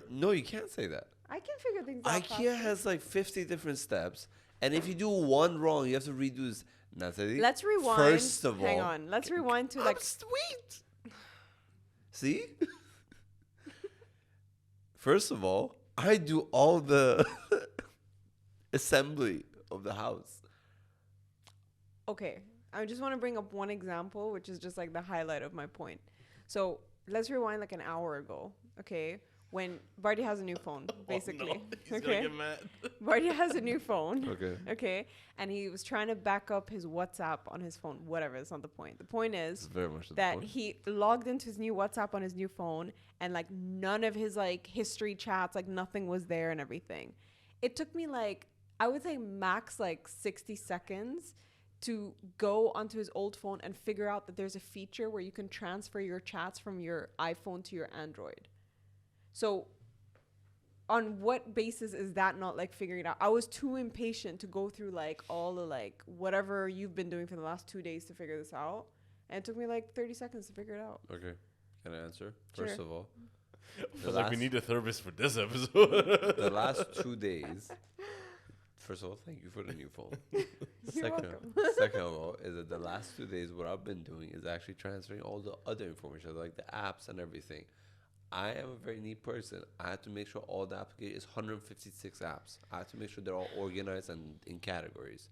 No, you can't say that. I can figure things out. IKEA faster. has like 50 different steps, and if you do one wrong, you have to redo this. Natalie, Let's rewind. First of all, hang on. Let's rewind to I'm like. sweet. See? First of all, I do all the assembly of the house. Okay, I just want to bring up one example, which is just like the highlight of my point. So let's rewind like an hour ago. Okay, when Bardia has a new phone, basically. Oh, no. He's Okay, gonna get mad. Bardia has a new phone. Okay. Okay, and he was trying to back up his WhatsApp on his phone. Whatever, that's not the point. The point It's is very much the that point. he logged into his new WhatsApp on his new phone, and like none of his like history chats, like nothing was there and everything. It took me like, I would say max like 60 seconds to go onto his old phone and figure out that there's a feature where you can transfer your chats from your iPhone to your Android. So on what basis is that not like figuring it out? I was too impatient to go through like all the like whatever you've been doing for the last 2 days to figure this out. And it took me like 30 seconds to figure it out. Okay. Can I answer? Sure. First of all, I was like, we need a therapist for this episode. the last 2 days. First of all, thank you for the new phone. Second of all, is that the last 2 days, what I've been doing is actually transferring all the other information, like the apps and everything. I am a very neat person. I have to make sure all the applications, 156 apps. I have to make sure they're all organized and in categories.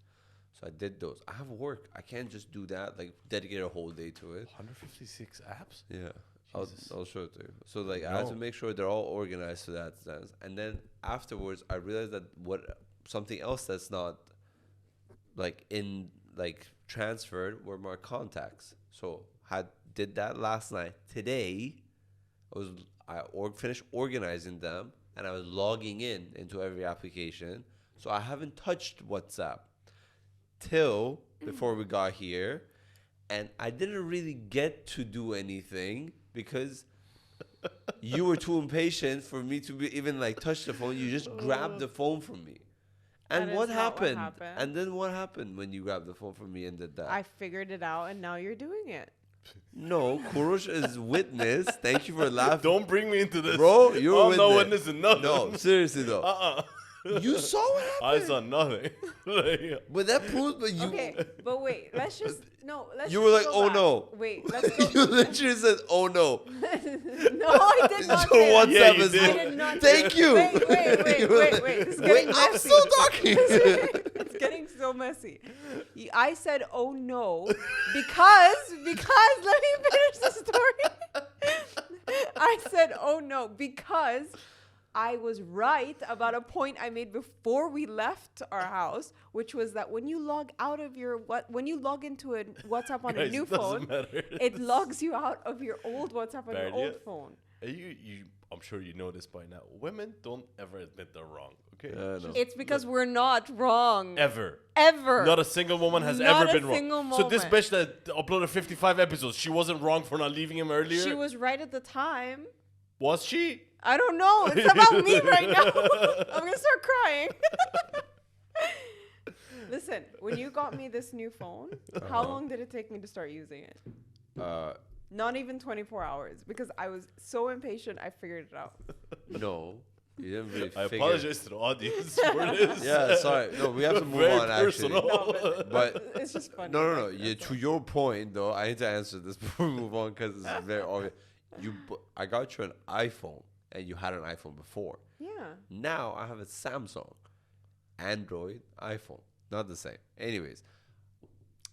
So I did those. I have work. I can't just do that, like dedicate a whole day to it. 156 apps? Yeah. Jesus. I'll show it to you. So like I have to make sure they're all organized to that sense. And then afterwards I realized that something else that's not like in like transferred were my contacts. So did that last night. Today I finished organizing them and I was logging into every application. So I haven't touched WhatsApp till before we got here, and I didn't really get to do anything because you were too impatient for me to be even like touch the phone. You just grabbed the phone from me. And That what is not what happened? happened. And then what happened when you grabbed the phone from me and did that? I figured it out, and now you're doing it. No, Kurosh is witness. Thank you for laughing. Don't bring me into this. Bro, you're a I'm not witness. witnessing nothing. No, seriously though. You saw what I happened. saw nothing. Like, But that proves, but you, Okay, but wait, let's just You were like, go "Oh, back. no." Wait, let's go. you literally said, "Oh no." No, I did not Your say that. WhatsApp Yeah, you is. did. I did not. Thank you. Wait. This is Wait, getting I'm messy. still talking. It's getting so messy. I said, "Oh no," because let me finish the story. I said, "Oh no," because I was right about a point I made before we left our house, which was that when you log out of when you log into a WhatsApp on a guys, new it doesn't phone, matter. it logs you out of your old WhatsApp on your Bardia? old phone. I'm sure you know this by now. Women don't ever admit they're wrong. Okay. No. It's because we're not wrong. Ever. Ever. Not a single woman has Not ever a been wrong. single So this moment. bitch that uploaded 55 episodes, she wasn't wrong for not leaving him earlier. She was right at the time. Was she? I don't know. It's about me right now. I'm going to start crying. Listen, when you got me this new phone, how long did it take me to start using it? Not even 24 hours, because I was so impatient, I figured it out. No, you didn't really I figure. apologize to the audience for this. Yeah, sorry. No, we have to move Very on actually. personal. No, But it's just funny. no. like, Yeah, that's to your point though, I need to answer this before we move on because it's very obvious. I got you an iPhone, and you had an iPhone before. Yeah. Now I have a Samsung, Android, iPhone. Not the same. Anyways,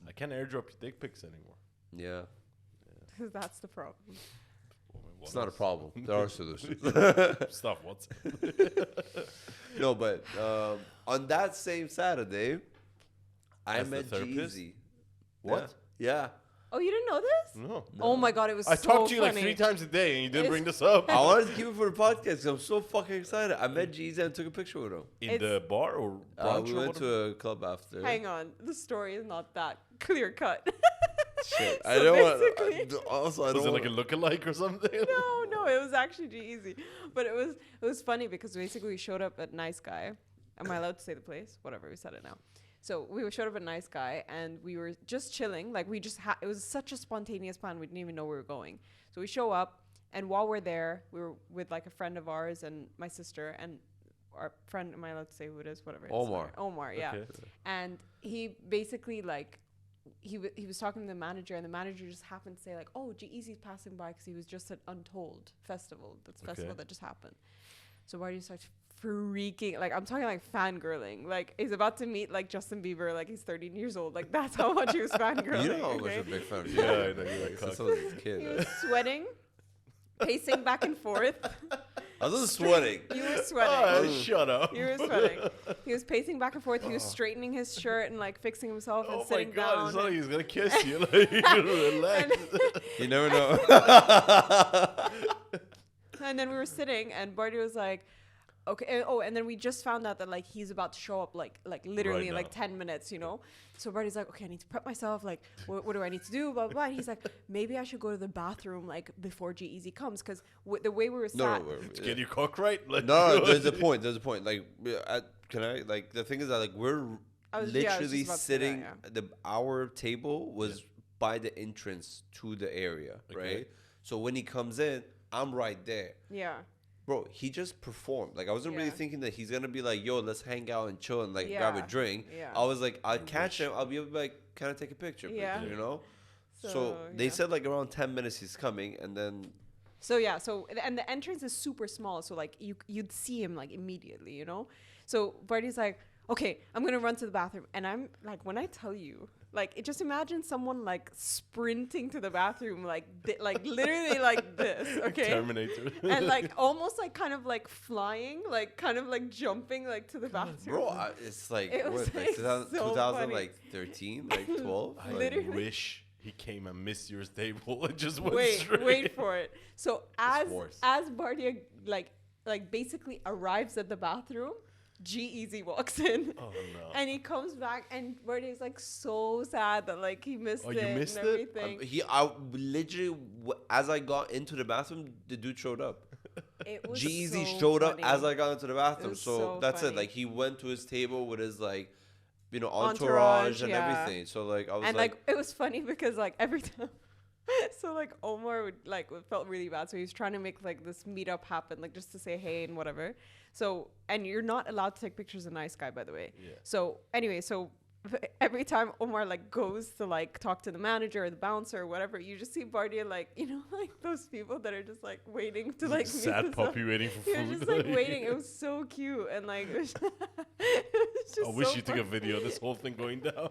I can't airdrop your dick pics anymore. yeah, That's the problem. it's not a problem. There are solutions. Stop. What's No, but on that same Saturday, I As the met therapist? G-Eazy. What? Yeah. Oh, you didn't know this? No. Oh my god, it was I so talked to you funny. like 3 times a day and you didn't It's- bring this up. I wanted to keep it for the podcast because I'm so fucking excited. I met G-Eazy and took a picture with him. In It's- the bar or brunch We or went whatever? to a club after. Hang on, the story is not that clear cut. Shit. So I don't want. basically- Also, I Was don't it like a lookalike or something? No, it was actually G-Eazy. But it was funny because basically we showed up at Nice Guy. Am I allowed to say the place? Whatever, we said it now. So we showed up at Nice Guy and we were just chilling. Like we just it was such a spontaneous plan. We didn't even know where we were going. So we show up and while we're there, we were with like a friend of ours and my sister and our friend. Am I allowed to say who it is? Whatever. Omar, yeah. Okay. And he basically like he was talking to the manager and the manager just happened to say like, oh, G-Eazy's passing by because he was just at Untold festival. That's festival that just happened. So Bardia starts freaking, like I'm talking like fangirling, like he's about to meet like Justin Bieber, like he's 13 years old, like that's how much he was fangirling. You know how much okay? I'm a big fan of Yeah, you. I know, you're like, Since I cock. was a kid. He was sweating, pacing back and forth. I wasn't sweating. You were sweating. Shut up. You were sweating. He was pacing back and forth. He was straightening his shirt and like fixing himself and Oh my sitting god, down. it's not like and- he's gonna kiss you. Like, relax. You never know. And then we were sitting, and Bardia was like, "Okay." And then we just found out that like he's about to show up, like literally Right in like now. 10 minutes, you know. So Bardia's like, "Okay, I need to prep myself. Like, what do I need to do?" Blah blah. Blah. And he's like, "Maybe I should go to the bathroom like before G-Eazy comes, because the way we were sat." Get your cock right. Like, No, there's a point. There's a point. Like, can I? Like, the thing is that like we're I was just literally about to say that, sitting. yeah. Our table was by the entrance to the area, Okay. right? So when he comes in, I'm right there. Yeah. Bro, he just performed. Like, I wasn't really Yeah. thinking that he's gonna be like, "Yo, let's hang out and chill and like grab a Yeah. drink." Yeah. I was like, I'll catch him. I'll be able to like kind of take a picture. Yeah. You know. So, So, they yeah. said like around 10 minutes he's coming, and then So yeah, and the entrance is super small, so like you'd see him like immediately, you know. So Bardi's like, "Okay, I'm gonna run to the bathroom," and I'm like, when I tell you, like, just imagine someone like sprinting to the bathroom, like like literally like this, okay, Terminator. and like almost like kind of like flying, like kind of like jumping like to the bathroom. bro, it's like It was, what, like like, 2000, so 2000 funny. like 13, like 12. I Like, Literally. wish he came and missed your table and just went straight. Wait for it. So worse. as Bardia like basically arrives at the bathroom, G-Eazy walks in. Oh no. And he comes back, and Bardia's like so sad that like he missed Oh, it you missed and it? everything. I literally, as I got into the bathroom, the dude showed up. It was G-Eazy so showed up funny. as I got into the bathroom. was So, so that's it. funny. Like, he went to his table with his, like, you know, Entourage, entourage and yeah. everything. So, like, I was And like, like it was funny because like every time. So like Omar felt really bad, so he was trying to make like this meetup happen, like just to say hey and whatever. So, and you're not allowed to take pictures of Nice Guy, by the way. Yeah. So anyway, so every time Omar like goes to like talk to the manager or the bouncer or whatever, you just see Bardia like, you know, like those people that are just like waiting to like meet sad us puppy up. waiting for He was food. just like waiting. It was so cute and like it was, it was just I wish so you took a funny. video of this whole thing going down.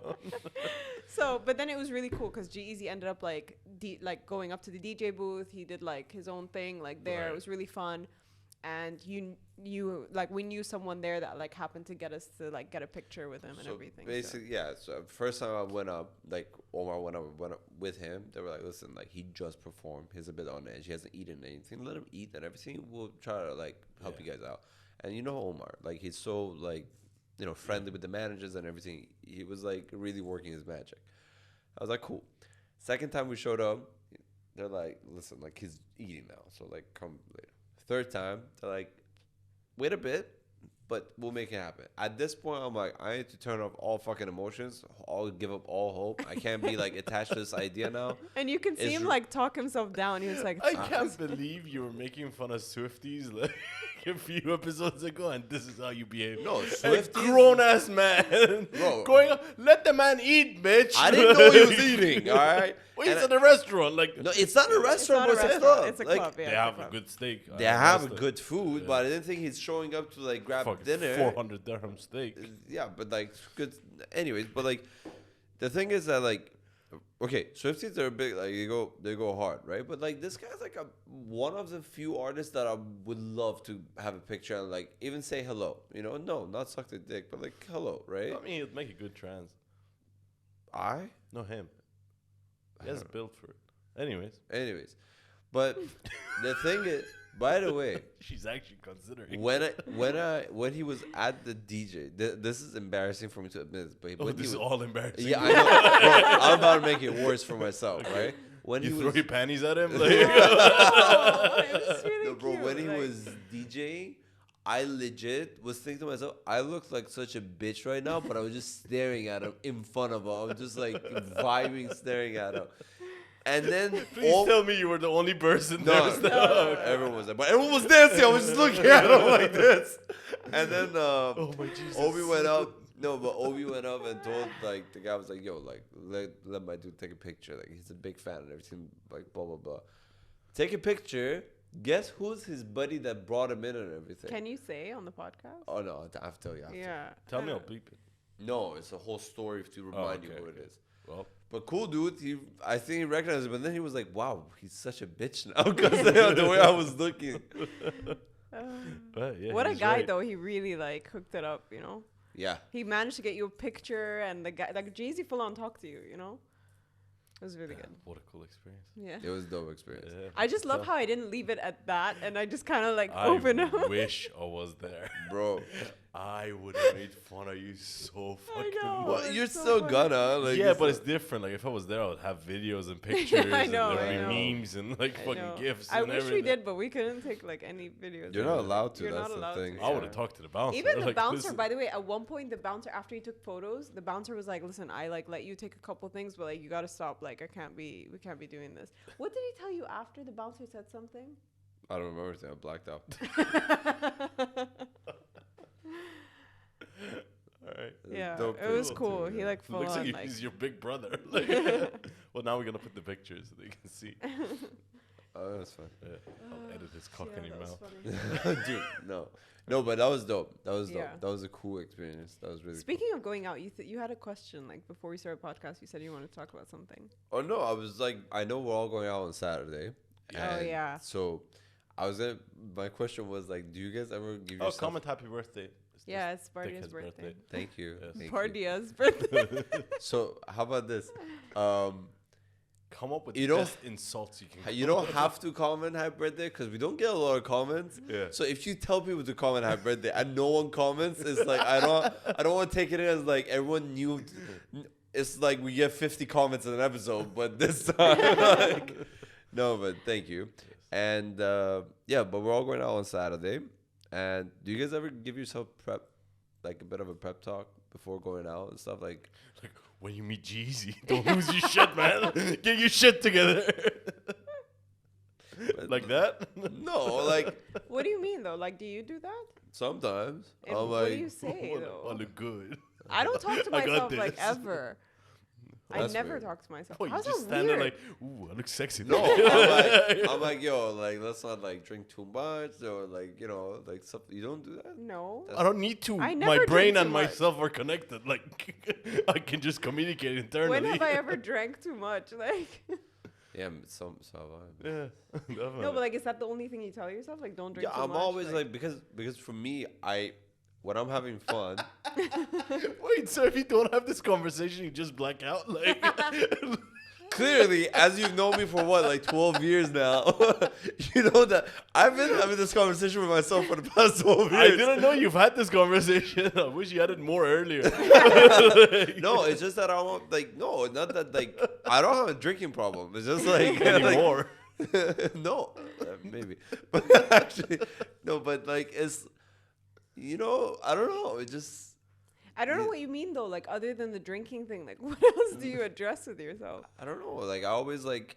So, but then it was really cool because G-Eazy ended up like going up to the DJ booth. He did like his own thing like there. Right. It was really fun, and you like we knew someone there that like happened to get us to like get a picture with him and so everything. basically, yeah. So, first time I went up, like, Omar went up with him. They were like, listen, like, he just performed. He's a bit on edge. He hasn't eaten anything. Let him eat and everything. We'll try to, like, help you guys out. And you know Omar, like, he's so, like, you know, friendly with the managers and everything. He was, like, really working his magic. I was like, cool. Second time we showed up, they're like, listen, like, he's eating now. So, like, come later. Third time, they're like, wait a bit, but we'll make it happen. At this point, I'm like, I need to turn off all fucking emotions. I'll give up all hope. I can't be, like, attached to this idea now. And you can see It's him r- like talk himself down. He was like, I can't believe you were making fun of Swifties like a few episodes ago, and this is how you behave. No, A Swifties. grown ass man, Bro. going up, let the man eat, bitch. I didn't know he was eating, all right? Well, he's And at a restaurant, like No, it's not a restaurant, it's but not it's a a restaurant. club. It's a Like, club. Yeah, they it's a have a club. good steak. they have That's good food, Yeah. but I didn't think he's showing up to, like, grab fucking dinner. 400 dirham steak. Yeah, but, like, good. Anyways, but, like, the thing is that, like, okay, Swifties are big, like, they go hard, right? But, like, this guy's, like, one of the few artists that I would love to have a picture and, like, even say hello. You know, no, not suck the dick, but, like, hello, right? I mean, it'd make a good trans. I? No, him. He has built for it. Anyways, but the thing is, by the way, she's actually considering. when he was at the DJ, this is embarrassing for me to admit, but when this he is was, all embarrassing. yeah, I know. Bro, I'm about to make it worse for myself, right? When You he throw was, your panties at him? Like, Oh, it was really no, bro, cute. when he like- was DJing, I legit was thinking to myself, I look like such a bitch right now, but I was just staring at him in front of him. I was just like vibing, staring at him. And then please tell me you were the only person no, there. everyone was there, but everyone was dancing. I was just looking at him like this. And then Oh my Jesus. Obi went up. No, but Obi went up and told like the guy was like, "Yo, like let my dude take a picture. Like he's a big fan and everything. Like blah blah blah. Take a picture. Guess who's his buddy that brought him in and everything? Can you say on the podcast? Oh no, I have to tell you. Yeah. Tell me, I'll bleep it. No, it's a whole story to remind you okay, who it is. Well, But cool dude, I think he recognized him, but then he was like, "Wow, he's such a bitch now," because the way I was looking. but yeah, What a he's guy right. though. He really like hooked it up, you know. Yeah, He managed to get you a picture, and the guy like G-Eazy full on talked to you, you know. It was really good. What a cool experience. Yeah. it was a dope experience. Yeah. I just love how I didn't leave it at that, and I just kind of like I opened up. wish I was there. Bro, I would have made fun of you so fucking know. much. well, it's you're so still funny. gonna like. Yeah, it's but it's still- different. Like if I was there, I would have videos and pictures, I know, and I there'd know. be memes and like I fucking know. gifs. I and wish everything. we did, but we couldn't take like any videos. You're of not it. allowed to. You're That's not the allowed thing. to. I would have talked to the bouncer. Even the like, bouncer, listen. by the way, at one point, the bouncer, after he took photos, the bouncer was like, "Listen, I like let you take a couple things, but like you gotta stop. Like we can't be doing this." What did he tell you after the bouncer said something? I don't remember anything. I blacked out. All right. Yeah, Dope it was picture cool. too, He yeah. like full Looks on like like. he's your big brother. Like, well, now we're gonna put the pictures so they can see. Oh, that's fine. Yeah. I'll edit his cock Yeah, in your that was mouth. funny. Dude, no, but that was dope. That was dope. Yeah. That was a cool experience. That was really. Speaking of going out, you had a question like before we started podcast. You said you wanted to talk about something. Cool. Oh no, I was like, I know we're all going out on Saturday. Oh, and yeah. So, I was gonna. My question was like, do you guys ever give Oh, yourself? comment happy birthday. It's Yeah, this it's Bardia's dickhead's birthday. Thank you. Yes. Thank you. Bardia's birthday. So how about this? Come up with You the don't- best insults you can. You don't have to comment happy birthday because we don't get a lot of comments. Yeah. So if you tell people to comment happy birthday and no one comments, it's like I don't want to take it as like everyone knew. It's like we get 50 comments in an episode, but this time, like, no. But thank you, and yeah. But we're all going out on Saturday. And do you guys ever give yourself prep, like a bit of a prep talk before going out and stuff like? Like, when you meet G-Eazy, don't lose your shit, man. Get your shit together. Like that? No, like What do you mean though? Like, do you do that? sometimes And I'm what like, do you say I though? look good. I don't talk to I got myself like this. ever. I That's never weird. talk to myself. Oh, you How's just that stand there weird? like, ooh, I look sexy. no, I'm like, yo, like let's not like drink too much or like like stuff. You don't do that. No. I don't need to. I My never drink brain too and much. myself are connected. Like, I can just communicate internally. When have I ever drank too much? Like, Yeah, some. Yeah. no, but like, is that the only thing you tell yourself? Like, don't drink Yeah, too I'm much. always like because for me, when I'm having fun, Wait, so if you don't have this conversation, you just black out? Like, clearly, as you've known me for what, like 12 years now, you know that I've been having this conversation with myself for the past 12 years. I didn't know you've had this conversation. I wish you had it more earlier. No, it's just that I don't like. No, not that like I don't have a drinking problem. It's just like Anymore. no, maybe, but actually, no. But like it's, I don't know. It just. I don't know what you mean though. Like, other than the drinking thing, like, what else do you address with yourself? I don't know. Like I always like,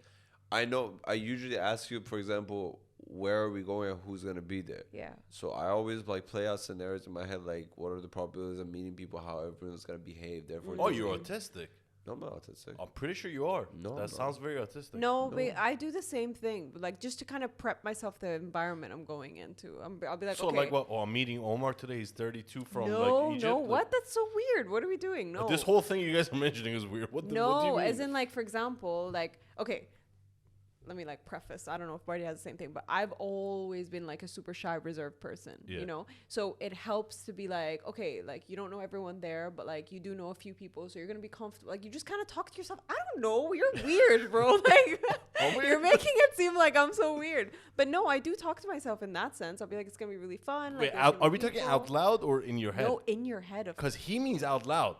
I know. I usually ask you, for example, where are we going and who's gonna be there. Yeah. So I always like play out scenarios in my head, like what are the probabilities of meeting people, how everyone's gonna behave. Therefore, Oh, do you're it. autistic. No, I'm not autistic. I'm pretty sure you are. No, that no. sounds very autistic. No, but I do the same thing. But like, just to kind of prep myself the environment I'm going into. I'll be like, So okay. like what? Oh, I'm meeting Omar today. He's 32 from no, like Egypt. no, Like, what? That's so weird. What are we doing? No. This whole thing you guys are mentioning is weird. What do you No, mean? as in like, for example, like, okay, let me like preface, I don't know if Bardia has the same thing, but I've always been like a super shy, reserved person, you know? So it helps to be like, okay, like you don't know everyone there, but like you do know a few people, so you're going to be comfortable. Like you just kind of talk to yourself. I don't know. You're weird, bro. Like you're making it seem like I'm so weird. But no, I do talk to myself in that sense. I'll be like, it's going to be really fun. Wait, like, are we talking out loud or in your head? No, in your head. Because he means out loud.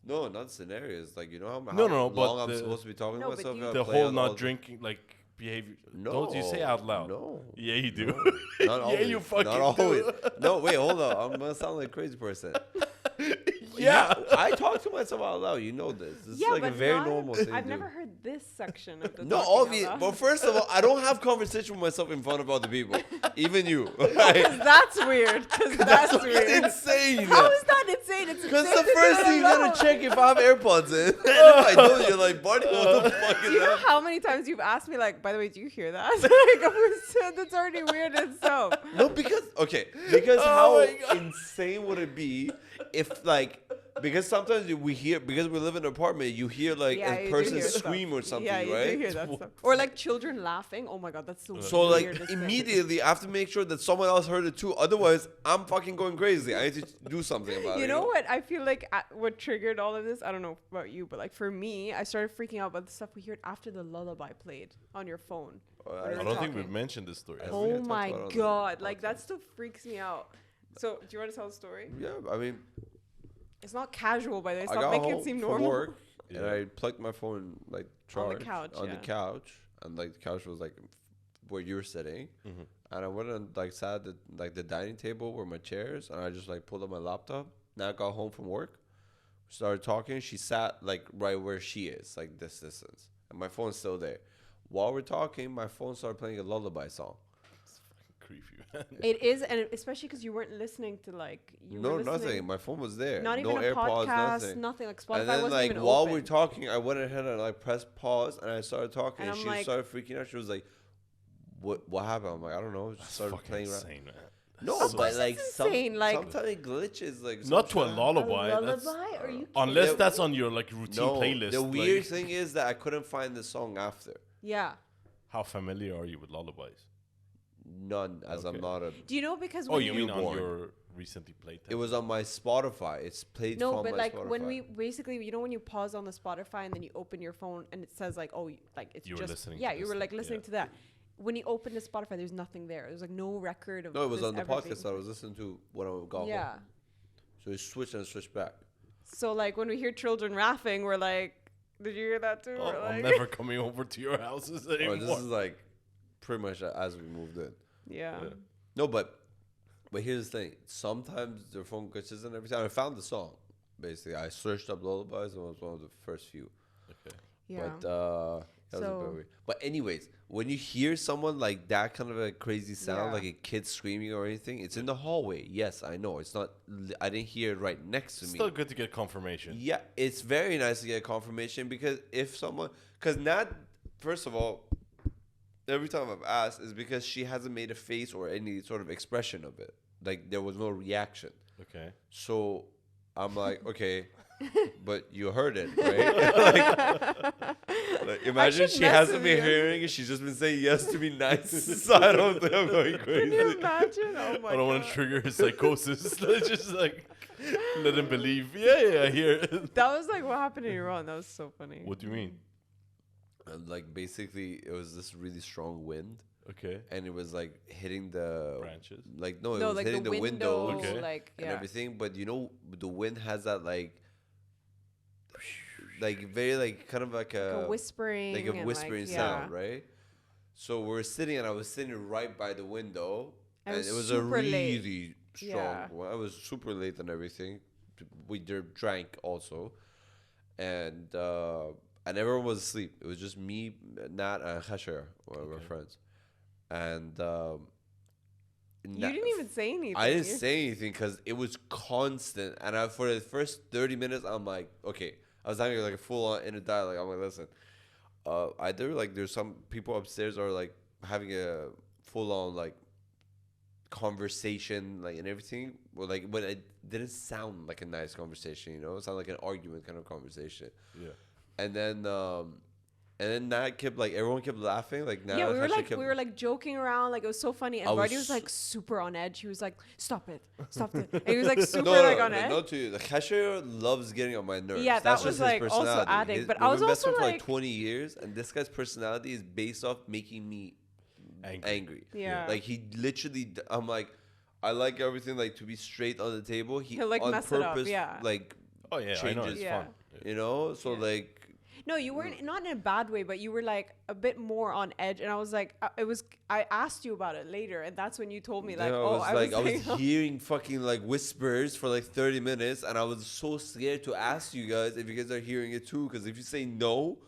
No, not scenarios. Like, you know how No, long but I'm supposed to be talking to myself? The whole not drinking, like, behavior. No. Don't you say out loud? No. Yeah, you do. No. Not always. Yeah, you fucking Not always. do. No, wait, hold on. I'm going to sound like a crazy person. Yeah. I talk to myself out loud. You know this. This is like a very normal thing. I've to never do. heard this section of the No, talking out obvious. loud. But first of all, I don't have conversation with myself in front of other people. Even you. Because that's weird. Because that's weird. insane. How is that insane? It's Because insane the to first do thing you it gotta alone. check if I have AirPods in. And if I don't, you're like, Bardia, what the fuck Do is you know that? how many times you've asked me, like, by the way, do you hear that? Like, that's already weird in itself. No, because how insane would it be if like because sometimes we hear because we live in an apartment, you hear like Yeah, a you do person hear stuff. scream or something, Yeah, you right? do hear that stuff. Or like children laughing. Oh my god, that's so So like weirdest thing. immediately I have to make sure that someone else heard it too. Otherwise, I'm fucking going crazy. I need to do something about it. You know what? I feel like what triggered all of this, I don't know about you, but like for me, I started freaking out about the stuff we heard after the lullaby played on your phone. I I We're don't think talking. we've mentioned this story. I Oh think I talked my about it on the god, like that podcast. stuff freaks me out. So, do you want to tell the story? Yeah, I mean, It's not casual, by the way. I Stop got making home it seem from normal. work and Yeah. I plugged my phone like On the charged couch, on the yeah. couch, and like the couch was like where you were sitting, Mm-hmm. and I went and like sat at the dining table where my chairs, and I just like pulled up my laptop. Now I got home from work, started talking. She sat like right where she is, like this distance, and my phone's still there. While we're talking, my phone started playing a lullaby song. Creepy. It is, and especially because you weren't listening to like you No, were listening, nothing. My phone was there. Not no even a AirPods, podcast, nothing. like Spotify And then wasn't like even while open. we're talking, I went ahead and like pressed pause, and I started talking, And and I'm she like- started freaking out. She was like, "What happened?" I'm like, "I don't know." She That's started fucking playing around. insane, man. No, Of but course like it's insane, like- sometimes it glitches, like Not to a some shit. lullaby. a That's, lullaby? Are you unless kidding? that's on your like routine No, playlist. the like, weird thing is that I couldn't find the song after. Yeah. How familiar are you with lullabies? None, as I'm Okay. not a. Do you know because Oh, when you mean on Newborn. your recently played? It was on my Spotify. It's played no, from but my like Spotify. when we basically, you know, when you pause on the Spotify and then you open your phone and it says like, oh, like it's You were just listening yeah, to you this were like thing, listening yeah. to that. When you open the Spotify, there's nothing there. There's like no record of. No, it was this on the ever podcast being that I was listening to when I got home. Yeah. So it switched and switched back. So like when we hear children laughing, we're like, did you hear that too? Oh, We're I'm like, never coming over to your houses Or anymore. this is like pretty much as we moved in. yeah. Yeah. No, but here's the thing. Sometimes their phone glitches and everything. I found the song. Basically, I searched up lullabies and it was one of the first few. Okay. Yeah. But that was a So- bit weird. But anyways, when you hear someone like that kind of a crazy sound, Yeah. like a kid screaming or anything, it's in the hallway. Yes, I know. It's not. I didn't hear it right next to me. Still good to get confirmation. Yeah, it's very nice to get confirmation because if someone, because Nat, first of all, every time I've asked is because she hasn't made a face or any sort of expression of it. Like there was no reaction. Okay. So I'm like, okay, but you heard it, right? like, imagine should she mess hasn't with been you. hearing it. She's just been saying yes to be nice. So I don't think I'm going Can you crazy. imagine? Oh my I don't want God. to trigger his psychosis. Let's just like let him believe. Yeah, I hear it. That was like what happened in Iran. That was so funny. What do you mean? And like basically, it was this really strong wind, Okay. and it was like hitting the Branches. like no, it No, was like hitting the the window, windows Okay. like and yeah. everything. But you know, the wind has that like very like kind of like Like a whispering, like a and, whispering yeah. sound, right? So we're sitting, and I was sitting right by the window, And and it was a super late. really strong Yeah. one. I was super late and everything. We drank also, and everyone was asleep. It was just me, Nat, and Khashar, one of our Okay. friends, and You didn't even say anything. I didn't You- say anything because it was constant, and for the first 30 minutes, I'm like, okay. I was having like a full on inner dialogue. I'm like, listen, either like there's some people upstairs are like having a full on like conversation like and everything, or like but it didn't sound like a nice conversation, you know, it sounded like an argument kind of conversation. Yeah. And then And then Nat kept like everyone kept laughing. Like Nat Yeah, actually kept, we were like joking around, like it was so funny. And I was Bardia was so- like super on edge. He was like, "Stop it, stop it." And he was like super no, like no, on no, edge. not to you. The cashier loves getting on my nerves. Yeah, That's that was just his like also personality. adding. But I we've was been best also friends for like like, 20 years, and this guy's personality is based off making me angry. Yeah. Like he literally, I'm like, I like everything like to be straight on the table. He'll, like, on mess it up, purpose, yeah. like Oh yeah, I know changes. it's Yeah. fun. you know. So Yeah. like, no, you weren't not in a bad way, but you were like a bit more on edge. And I was like, I asked you about it later, and that's when you told me like, you know, oh, I was hearing fucking like whispers for like 30 minutes, and I was so scared to ask you guys if you guys are hearing it too. Because if you say no,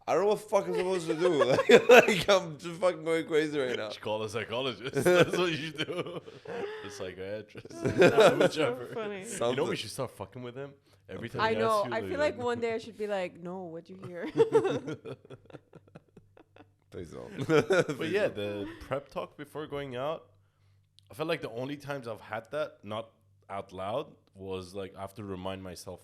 I don't know what fuck I'm supposed to do. like I'm just fucking going crazy right now. Just call a psychologist. That's what you should do. The psychiatrist. Whichever. funny. You know we should start fucking with him every time. I he know. asks you, I feel like one day I should be like, no, what'd you hear? Please don't. But yeah, the prep talk before going out, I felt like the only times I've had that, not out loud, was like I have to remind myself,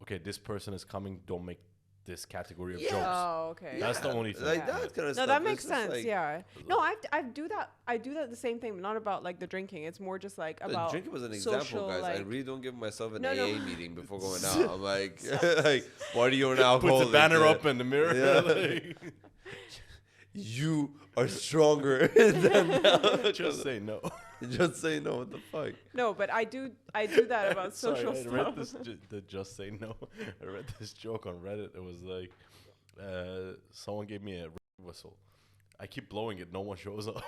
okay, this person is coming. Don't make this category of jokes. Oh, okay. That's the only thing. Like Yeah. that kind of No, stuff. that It's makes just sense. like- Yeah. No, I do that. I do that the same thing, but not about like the drinking. It's more just like about Drinking was an example, social, guys. I like- really don't give myself an No, no. AA meeting before going out. I'm like, like, why are you an alcoholic? Puts a banner Yeah. up in the mirror. Yeah. like, You are stronger than just say no. Just say no. What the fuck? No, but I do that about Sorry, social I stuff. read this. The just say no. I read this joke on Reddit. It was like, someone gave me a whistle. I keep blowing it. No one shows up.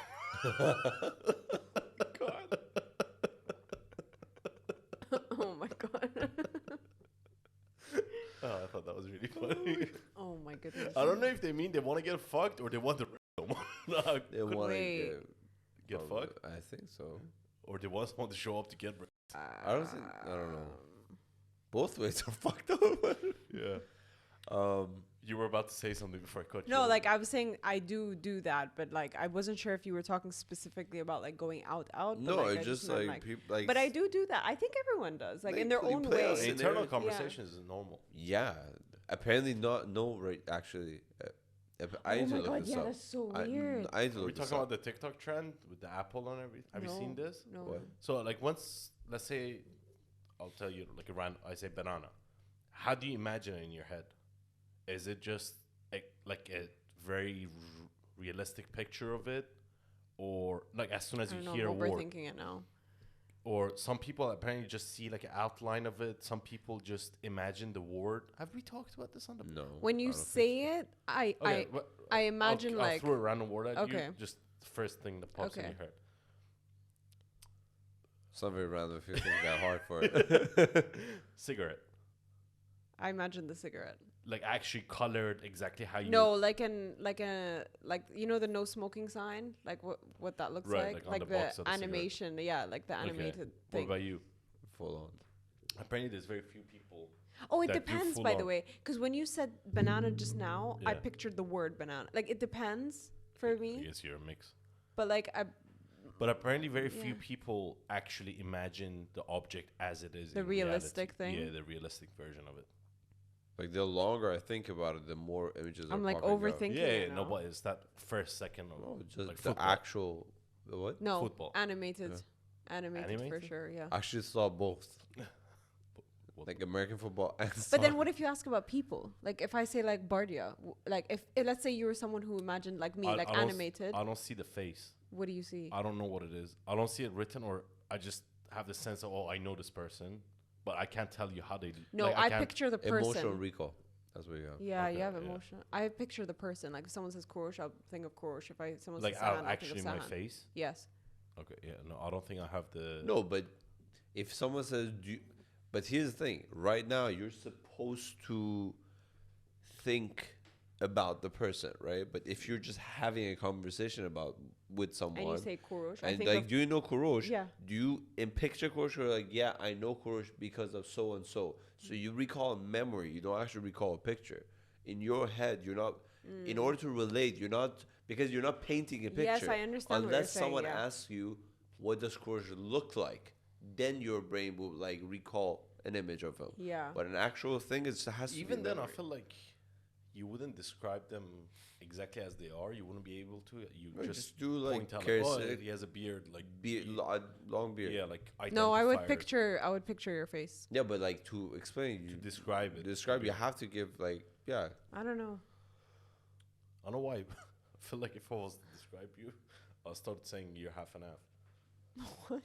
God. Oh my god. Oh, I thought that was really funny. Oh my goodness. I don't know if they mean they want to get fucked or they want to someone. No, They want to Wait. get fucked, I think so. or they want someone to show up to get. I don't think. I don't know. Both ways are fucked up. Yeah. You were about to say something before I cut you. No, off. like I was saying, I do that, but like I wasn't sure if you were talking specifically about like going out. But, No, like, I it's just meant, like people like. But I do that. I think everyone does, like in their Like, own play way. us in internal there. conversations is normal. Yeah, apparently not. No, right? Actually, I Oh need to my look god, this yeah, up. that's so I weird. need to Are we look this talking up. about the TikTok trend with the Apple and everything? Have you seen this? No. What? So like once, let's say, I'll tell you like a random. I say banana. How do you imagine it in your head? Is it just like a very realistic picture of it, or like as soon as I you don't hear know, a word? overthinking it now. Or some people apparently just see like an outline of it. Some people just imagine the word. Have we talked about this on the? No. When you I don't think say it, Okay, I imagine I'll like throw a random word at Okay. you. Just the first thing that pops in Okay. your head. It's not very random if you think that hard for it. Cigarette, I imagine the cigarette. like actually colored exactly how you. No, like you know the no smoking sign, like what that looks Right, like, like on the box of the cigarette. animation, yeah, like the Okay. animated What thing. about you? Full on. Apparently, there's very few people. Oh, it that do depends, full by the on. way, because when you said banana just now, I Yeah. pictured the word banana. Like it depends for I me, guess you're a mix. but like But apparently, very few Yeah. people actually imagine the object as it is. The in realistic reality. thing? Yeah, the realistic version of it. Like the longer I think about it, the more images I'm are like popping up. overthinking. Yeah, it no, now. but it's that first second of No, just like the football. actual. The what? No, Football. animated, Yeah. animated for Animated? sure. Yeah. I actually saw both. What- Like American football and But then what if you ask about people? Like if I say like Bardia, like if let's say you were someone who imagined like me, like I don't animated, I don't see the face. what do you see? I don't know what it is. I don't see it written, or I just have the sense of, oh, I know this person, but I can't tell you how they. No, like, I can't- picture the person. emotional recall. That's what you have. Yeah, Okay, you have yeah. emotion. I picture the person. Like if someone says Korosh, I'll think of Korosh. If someone like says Sahan, I'll think actually of my Sahan. face. Yes. Okay, yeah, no, I don't think I have the. No, but if someone says, but here's the thing. Right now, you're supposed to think about the person, right? But if you're just having a conversation with someone, And you say Korosh, I and think like, of, do you know Korosh? Yeah. Do you in picture Korosh? Or like, yeah, I know Korosh because of so and so. So you recall a memory. You don't actually recall a picture. In your head, you're not. In order to relate, you're not because you're not painting a picture. Yes, I understand what you're Unless saying, someone yeah. asks you, "What does Korosh look like?" Then your brain will like recall an image of him. Yeah. But an actual thing is has to Even be then, I memory. feel like you wouldn't describe them exactly as they are. You wouldn't be able to. You just do like point out, he has a beard, like long beard. yeah, like No, I would identifiers picture your face. Yeah, but like to explain, to you describe it. describe. You have to give like I don't know. I don't know why. I feel like if I was to describe you, I'll start saying you're half and half. What?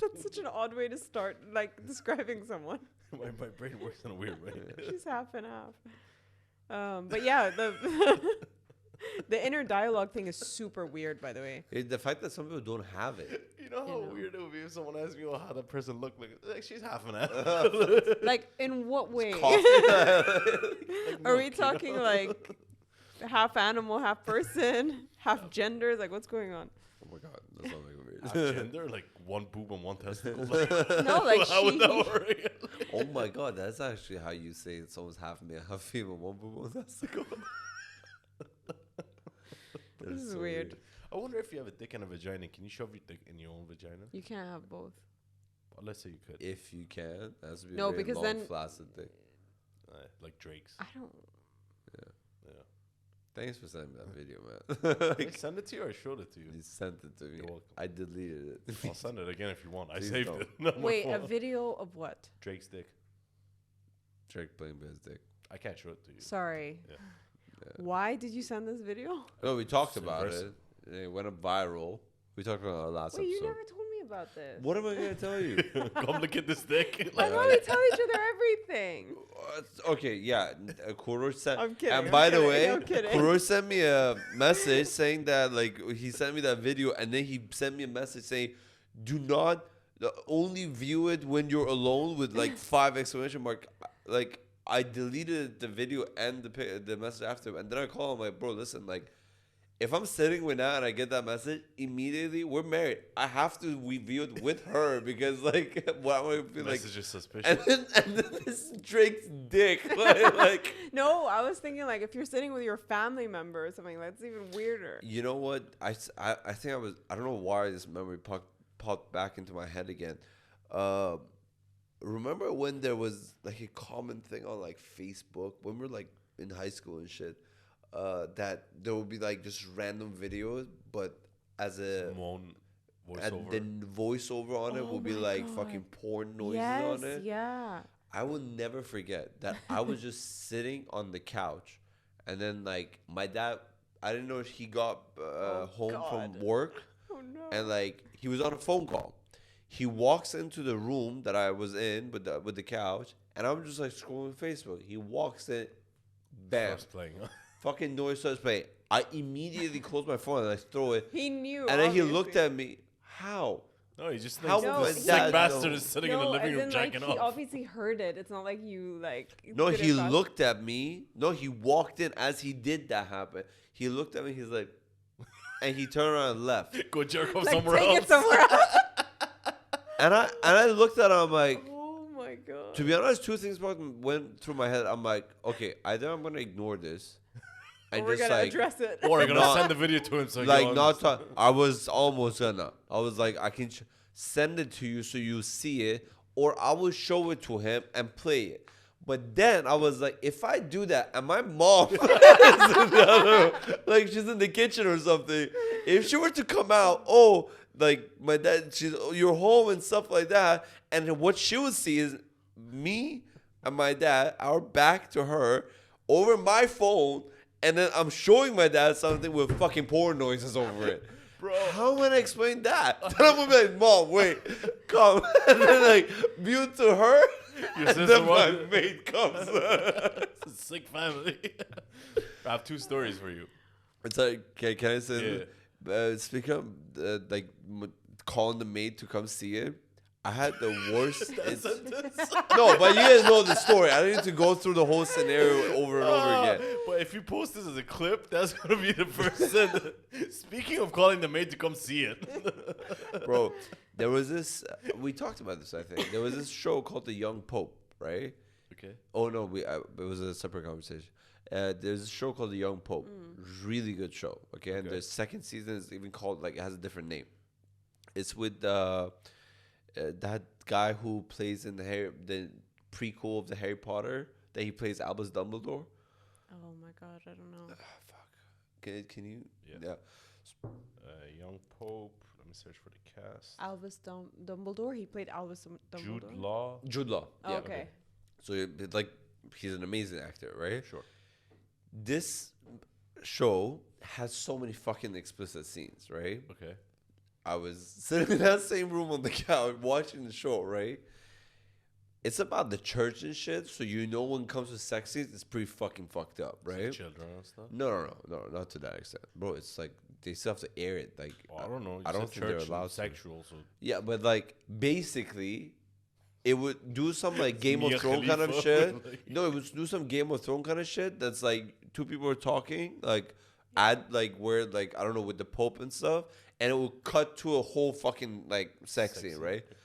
That's such an odd way to start, like, describing someone. my brain works in a weird way. She's half and half. But yeah, the inner dialogue thing is super weird, by the way. the fact that some people don't have it. You know how You know. weird it would be if someone asked me, "Oh, how that person looked like she's half and half." Like, in what way? Coffee. Are we talking like half animal, half person, half gender? Like, what's going on? Oh my god, that sounds like weird. Half gender, like one boob and one testicle. No, like How would that she. work? Oh my god, that's actually how you say someone's half male, half female, one boob, one testicle. This is weird. I wonder if you have a dick and a vagina. Can you shove your dick in your own vagina? You can't have both. Well, let's say you could. If you can, that has to be No, a very because long, then- flaccid thing. Like Drake's. I don't. Yeah. Thanks for sending me that video, man. Did I send it to you or I showed it to you? You sent it to me. You're welcome. I deleted it. I'll send it again if you want. I Please saved don't. it. No, my Wait, a fault. video of what? Drake's dick. Drake playing with his dick. I can't show it to you. Sorry. Yeah. Why did you send this video? No, we talked It's about impressive. it. It went up viral. We talked about it last Wait, you episode. never told me about this. What am I gonna tell you? Come look at this dick. I thought we tell each other everything. Okay, yeah. Kurosh sent. I'm kidding, And I'm by the kidding, way, I'm kidding. Kurosh sent me a message saying that like he sent me that video, and then he sent me a message saying, "Do not only view it when you're alone," with like 5 exclamation mark. Like I deleted the video and the message after, and then I call him like, "Bro, listen, like." If I'm sitting with Nat and I get that message, immediately we're married. I have to review it with her because like what am I gonna be like? Message is suspicious. And then this Drake's dick, like No, I was thinking like if you're sitting with your family member or something, that's even weirder. you know what? I think I don't know why this memory popped back into my head again. Remember when there was like a common thing on like Facebook when we were like in high school and shit? That there would be like just random videos, but as a Moan and voiceover. the voiceover on it Oh would be my like God. fucking porn noises Yes, on it. yeah. I will never forget that I was just sitting on the couch, and then like my dad, I didn't know if he got home God. from work, Oh no. and like he was on a phone call. He walks into the room that I was in with the couch, and I'm just like scrolling Facebook. He walks in, bam, Starts playing. fucking noise starts playing. I immediately close my phone and I throw it, He knew. and then he obviously. looked at me. How? No, he just How thinks would this my sick dad bastard know? is sitting in the No, living as room in, jacking like, he off. obviously heard it. It's not like you like. No, did it he fast. looked at me. No, he walked in as he did that happen. He looked at me. He's like, and he turned around and left. Go jerk off Like, somewhere take else. it somewhere else. And I looked at him. I'm like, Oh my god. to be honest, 2 things went through my head. I'm like, okay, either I'm gonna ignore this, Or and we're just gonna like, address it. Or I'm gonna Not- send the video to him so he like knows. not talk. I was almost gonna. I was like, I can send it to you so you see it, or I will show it to him and play it. But then I was like, if I do that, and my mom is in the other, like she's in the kitchen or something, if she were to come out, oh, like my dad, you're home and stuff like that, and what she would see is me and my dad, our back to her, over my phone, and then I'm showing my dad something with fucking porn noises over it. Bro. How am I gonna explain that? Then I'm gonna be like, Mom, wait, come. And then like mute to her. Your And sister then my was- maid comes. It's a sick family. I have 2 stories for you. It's like, can I say? Speaking of like calling the maid to come see it, I had the worst. No, but you guys know the story. I don't need to go through the whole scenario over and over again. But if you post this as a clip, that's gonna be the first sentence. Speaking of calling the maid to come see it. Bro, there was this. We talked about this. I think there was this show called The Young Pope, right? Okay. Oh no, it was a separate conversation. There's a show called The Young Pope, really good show. Okay, and Okay. the second season is even called like it has a different name. It's with that guy who plays in the prequel of the Harry Potter that he plays Albus Dumbledore. Oh my god, I don't know. Fuck. Can you? Yeah. Young Pope. Let me search for the cast. Albus Dumbledore. He played Albus Dumbledore. Jude Law. Jude Law. Oh, Yeah. okay. So like, he's an amazing actor, right? Sure. This show has so many fucking explicit scenes, right? Okay. I was sitting in that same room on the couch watching the show, right? It's about the church and shit, so when it comes to sex scenes, it's pretty fucking fucked up, right? Children and stuff. No, not to that extent, bro. It's like they still have to air it. Like, I don't know. I don't think they're allowed to. Sexual. So Yeah, but like basically, it would do some like Game of Mia Thrones kind of Khalifa, shit. like- No, it would do some Game of Thrones kind of shit. That's like two people are talking, like where like I don't know with the Pope and stuff, and it will cut to a whole fucking like sex scene, right? Okay.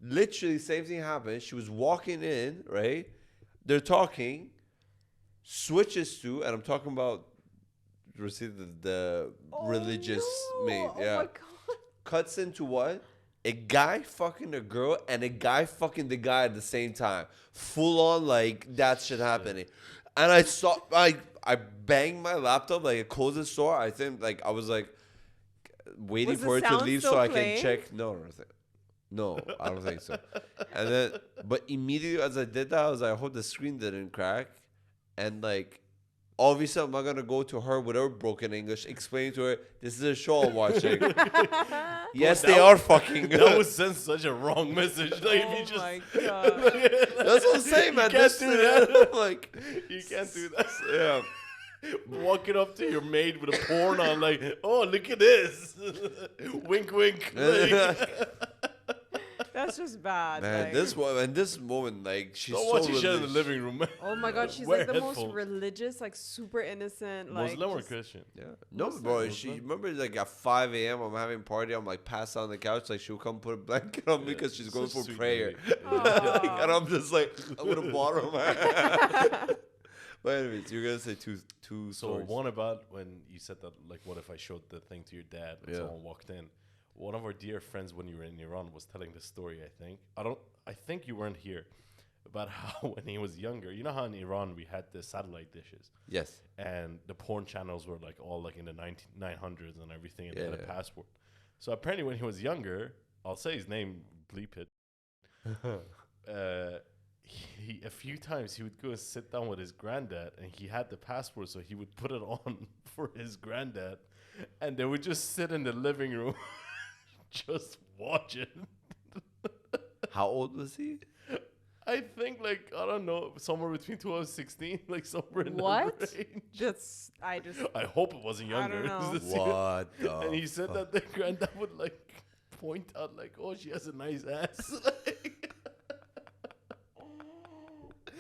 Literally, same thing happened. She was walking in, right? They're talking, switches to, and I'm talking about the religious maid. Oh Yeah. my god. Cuts into what? A guy fucking a girl and a guy fucking the guy at the same time. Full on like that shit happening. And I banged my laptop, like I closed the door. I think like I was like waiting Was the for it to sound leave still so I playing? can check. No, I don't think so. And then, but immediately as I did that, I was like, I hope the screen didn't crack. And like, obviously, I'm not gonna go to her with her broken English, explaining to her this is a show I'm watching. Yes, That they are fucking. That would send such a wrong message. Like if you just my god. That's what I'm saying, man. You can't do that. Like, you can't do that. yeah. Walking up to your maid with a porn on, like, oh, look at this. Wink, wink. Like, That's just bad. Man, like- this woman, like, she's don't so watch your shit in the religious. living room. Oh my god, she's Wear like the most headphones. religious, like super innocent, like Muslim or just- Christian? Yeah. No, Muslim. bro. Muslim. She remember like at 5 a.m. I'm having a party. I'm like passed out on the couch. Like she'll come put a blanket on me because she's going Such for sweet prayer. lady. Aw. And I'm just like I'm gonna bottom her. But anyways, you're gonna say two So stories. one about when you said that, like, what if I showed the thing to your dad when Yeah. someone walked in? One of our dear friends when you were in Iran was telling the story. I think you weren't here, about how when he was younger, you know how in Iran we had the satellite dishes Yes. and the porn channels were like all like in the 900s and everything, and they had a Yeah. passport. So apparently when he was younger, I'll say his name, bleep it. He a few times he would go and sit down with his granddad, and he had the passport, so he would put it on for his granddad, and they would just sit in the living room, just watching. How old was he? I think like I don't know, somewhere between 2016, like somewhere in What? that range. I hope it wasn't I younger. don't know. What the? And he said that the granddad would like point out like, oh, she has a nice ass.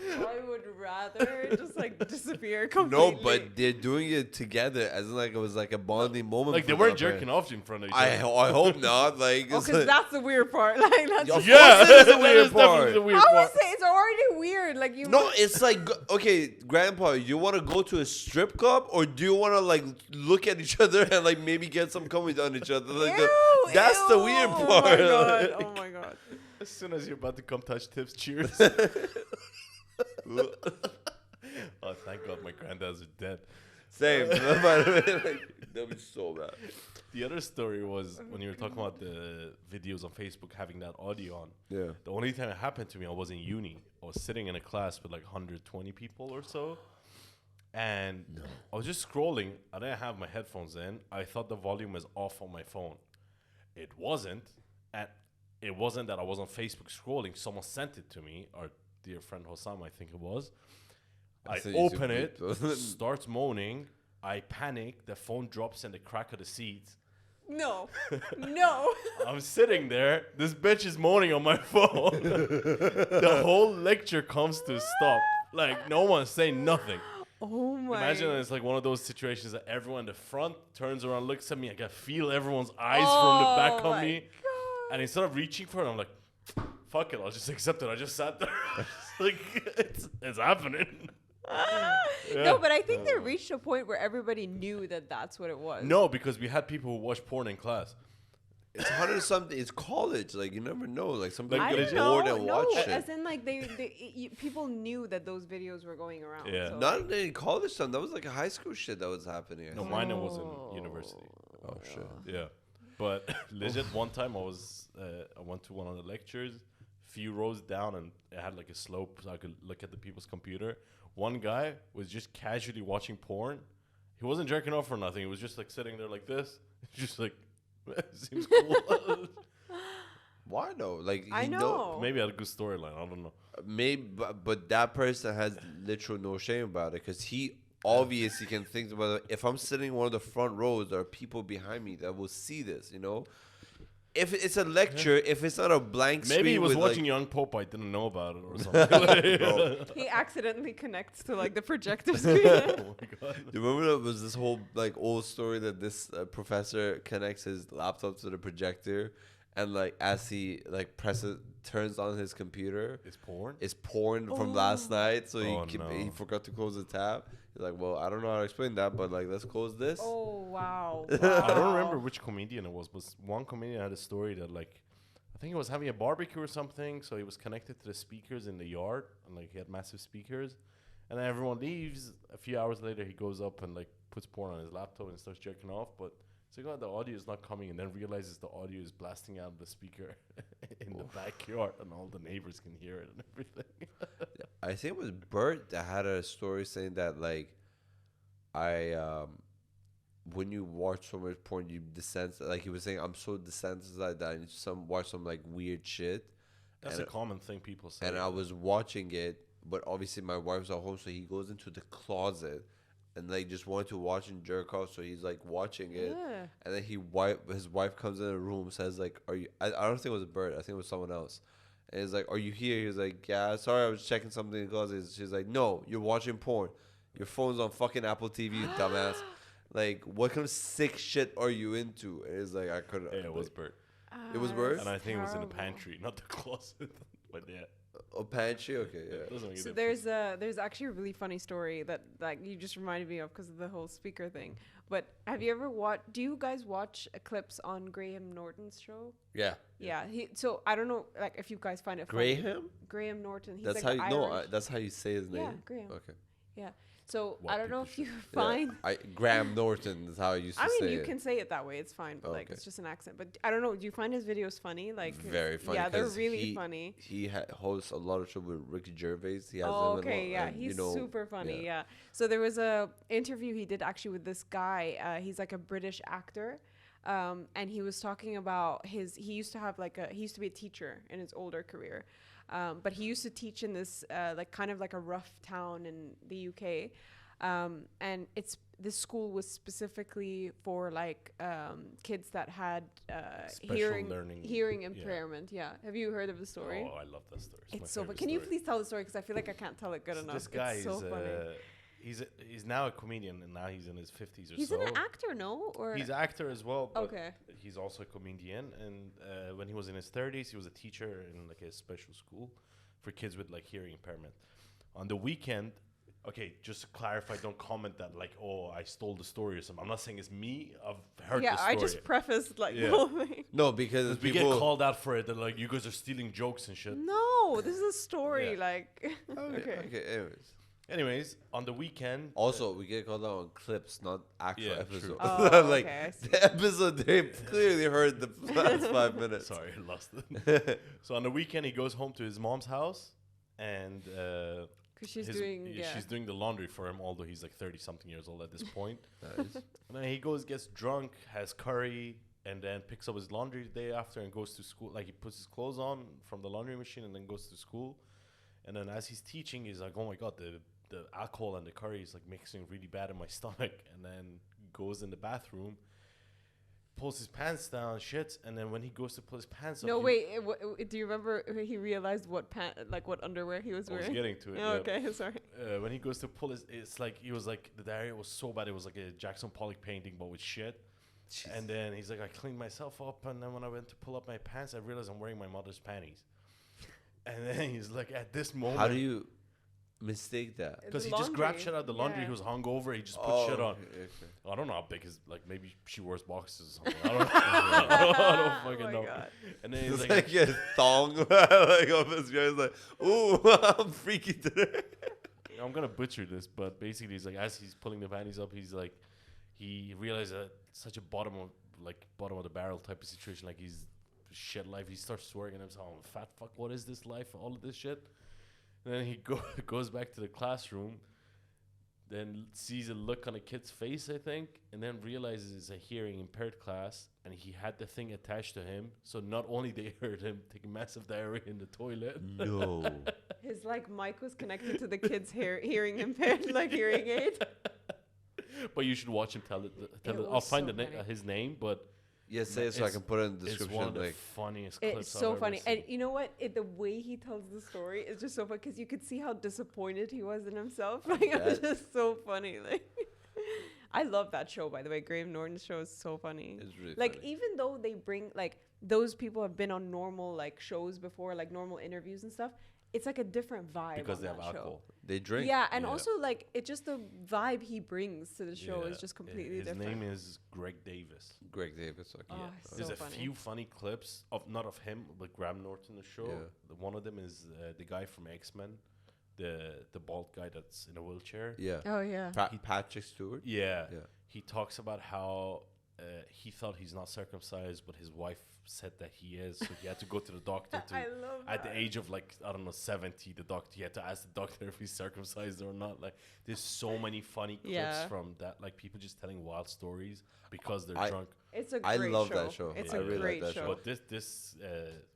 I would rather just like disappear completely. No, but they're doing it together, as in like it was like a bonding moment. Like they for weren't them, jerking man. off in front of each I other. hope not. Like, Oh, it's because like- that's the weird part. Like that's Of just, Yeah, course it is a that weird is definitely part. the weird I part. would say it's already weird. Like you. No, it's like okay, grandpa, you want to go to a strip club or do you want to like look at each other and like maybe get some coming on each other? Like Ew, that's the ew. weird Oh part. my god. Oh my god. As soon as you're about to come touch tips, cheers. Oh, thank God my granddads are dead. Same. That was so bad. The other story was when you were talking about the videos on Facebook having that audio on. Yeah. The only time it happened to me, I was in uni. I was sitting in a class with like 120 people or so. And I was just scrolling. I didn't have my headphones in. I thought the volume was off on my phone. It wasn't. And it wasn't that I was on Facebook scrolling. Someone sent it to me. Our dear friend Hossam, I think it was. I So you open should it, bleep. starts moaning. I panic. The phone drops in the crack of the seat. No. No. I'm sitting there. This bitch is moaning on my phone. The whole lecture comes to a stop. Like, no one's saying nothing. Oh my. Imagine it's like one of those situations that everyone in the front turns around, looks at me. I can feel everyone's eyes from the back on my me. God. And instead of reaching for it, I'm like, fuck it. I'll just accept it. I just sat there. Like, it's happening. Yeah. No, but I think they reached a point where everybody knew that that's what it was. No, because we had people who watch porn in class. It's 100 something. It's college. Like, you never know. Like, some people I get don't bored know. and No, watch as it. in like people knew that those videos were going around. Yeah. So Not in college time. That was like a high school shit that was happening. I No, think. mine was in university. Oh, shit. Yeah, but legit one time I went to one of the lectures, few rows down, and it had like a slope so I could look at the people's computer. One guy was just casually watching porn. He wasn't jerking off or nothing. He was just like sitting there like this, just like seems cool. Why though? Like, I he know. Maybe I had a good storyline. I don't know. Maybe, but that person has literal no shame about it because he obviously can think about it. If I'm sitting in one of the front rows, there are people behind me that will see this. You know, if it's a lecture, if it's not a blank screen, Maybe he was with, watching like, Young Pope. I didn't know about it or something. Bro, He accidentally connects to like the projector screen. Oh my god. do you remember there was this whole like old story that this professor connects his laptop to the projector, and like as he like turns on his computer, It's porn. it's porn from last night, so Oh, he no. forgot to close the tab. He's like, well, I don't know how to explain that, but like, let's close this. Oh wow. I don't Wow. remember which comedian it was, but one comedian had a story that like, I think he was having a barbecue or something, so he was connected to the speakers in the yard, and like he had massive speakers, and then everyone leaves. A few hours later, he goes up and like puts porn on his laptop and starts jerking off, but it's like, oh, the audio is not coming, and then realizes the audio is blasting out of the speaker in the backyard, and all the neighbors can hear it and everything. I think it was Bert that had a story saying that like, when you watch so much porn, you desensitize. Like he was saying, I'm so desensitized that I need to watch some like weird shit. That's And a common thing people say. And I was watching it, but obviously my wife's at home, so he goes into the closet and like just wanted to watch and jerk off. So he's like watching it, Yeah. and then his wife comes in the room, says like, "Are you?" I don't think it was Bert. I think it was someone else. And he's like, "Are you here?" He was like, "Yeah, sorry, I was checking something in the closet." She's like, "No, you're watching porn. Your phone's on fucking Apple TV, you dumbass. Like, what kind of sick shit are you into?" And it's like, I couldn't. Yeah, it was Bert. It was Ah, worse? And I think it was in the terrible. pantry, not the closet. But yeah. A pantry, okay, yeah. Doesn't make a So difference. there's actually a really funny story that like you just reminded me of because of the whole speaker thing. But have you ever watched? Do you guys watch clips on Graham Norton's show? Yeah. Yeah. So I don't know, like if you guys find it funny. Graham? Graham Norton. He's That's like how you Irish. that's how you say his name. Yeah, Graham. Okay. Yeah. So White I don't know people if you Yeah, find. Graham Norton is how I used to I say mean, you it. can say it that way. It's fine, but like Okay. it's just an accent. But I don't know. Do you find his videos funny? Like Very funny. Yeah, they're 'cause really funny. He hosts a lot of show with Ricky Gervais. He has Oh, him and okay, all- yeah, and, he's you know, super funny. Yeah. So there was a interview he did actually with this guy. He's like a British actor, and he was talking about his. He used to have he used to be a teacher in his older career, but he used to teach in this like kind of like a rough town in the UK, and this school was specifically for like kids that had Special learning. hearing Yeah. impairment. Yeah. Have you heard of the story? Oh, I love that story. my It's so fun. favorite Can you story. please tell the story? Because I feel like I can't tell it good So enough. This guy it's so is funny. he's now a comedian, and now he's in his 50s or He's so. an actor, no? Or He's an actor as well. But okay. He's also a comedian, and when he was in his 30s, he was a teacher in like a special school for kids with like hearing impairment. On the weekend, okay, just to clarify, don't comment that like, oh, I stole the story or something. I'm not saying it's me. I've heard Yeah, the story. I just prefaced like Yeah. the whole thing. No, because we get people. called out for it. They're like, you guys are stealing jokes and shit. No, this is a story. Yeah. Like, Okay. Okay. Anyways, Anyways, on the weekend, also we get called out on clips, not actual Yeah, episodes. true. Oh, like okay, I see. the episode, they clearly heard the last 5 minutes. sorry, I lost it. So on the weekend, he goes home to his mom's house, and Because she's his- doing, she's doing the laundry for him, although he's like 30-something years old at this point. Nice. And then he goes, gets drunk, has curry, and then picks up his laundry the day after and goes to school. Like he puts his clothes on from the laundry machine and then goes to school. And then as he's teaching, he's like, oh my God, the alcohol and the curry is like mixing really bad in my stomach. And then goes in the bathroom, pulls his pants down, shits, and then when he goes to pull his pants up, No, he- wait. Do you remember he realized what what underwear he was I was wearing? getting to it. Oh, yeah. okay, sorry. When he goes to pull his, it's like he was like the diarrhea was so bad it was like a Jackson Pollock painting but with shit. And then he's like, I cleaned myself up, and then when I went to pull up my pants, I realized I'm wearing my mother's panties. And then he's like, at this moment, How do you Mistake that. Because The he just grabbed laundry. shit out of the laundry. Yeah. He was hungover. He just put shit on. Okay. I don't know how big his, like, maybe she wears boxes or something. I don't, I don't Oh fucking my know. God. And then he's It's like, like a thong, like of his guy's like, ooh, I'm freaky today. I'm gonna butcher this, but basically, he's like, as he's pulling the panties up, he's like, he realized that it's such a bottom of the barrel type of situation. Like he's shit life. He starts swearing at himself, "Fat fuck, what is this life? All of this shit." And then he goes back to the classroom, then sees a look on a kid's face, I think, and then realizes it's a hearing impaired class, and he had the thing attached to him. So not only they heard him take massive diarrhea in the toilet, No. His like mic was connected to the kid's hearing impaired like hearing aid. but you should watch him tell it. It I'll was find so the funny. his name, but Yeah, say it so I It's- can put it in the it's description. one of the Like, funniest clips. It's I've so ever funny, seen. and you know what? The way he tells the story is just so funny because you could see how disappointed he was in himself. Like it was bet. just so funny. Like I love that show, by the way. Graham Norton's show is so funny. it's really Like funny. even though they bring like those people have been on normal like shows before, like normal interviews and stuff, it's like a different vibe because on they have that show. alcohol. They drink. Yeah, and Yeah. also like it just the vibe he brings to the show Yeah, is just completely his different. name is Greg Davis. Greg Davis. Okay. Oh, Yeah. so There's a funny. few funny clips of not of him, but Graham Norton the show. Yeah. One of them is the guy from X-Men, the bald guy that's in a wheelchair. Yeah. Oh yeah. Patrick Stewart. Yeah. Yeah. He talks about how he thought he's not circumcised, but his wife said that he is, so he had to go to the doctor to. I love At that. the age of like I don't know 70, the doctor he had to ask the doctor if he's circumcised or not. Like there's so many funny clips Yeah. from that, like people just telling wild stories because they're I- drunk. It's a I great love show. that show. It's I a really like great that show. show. But this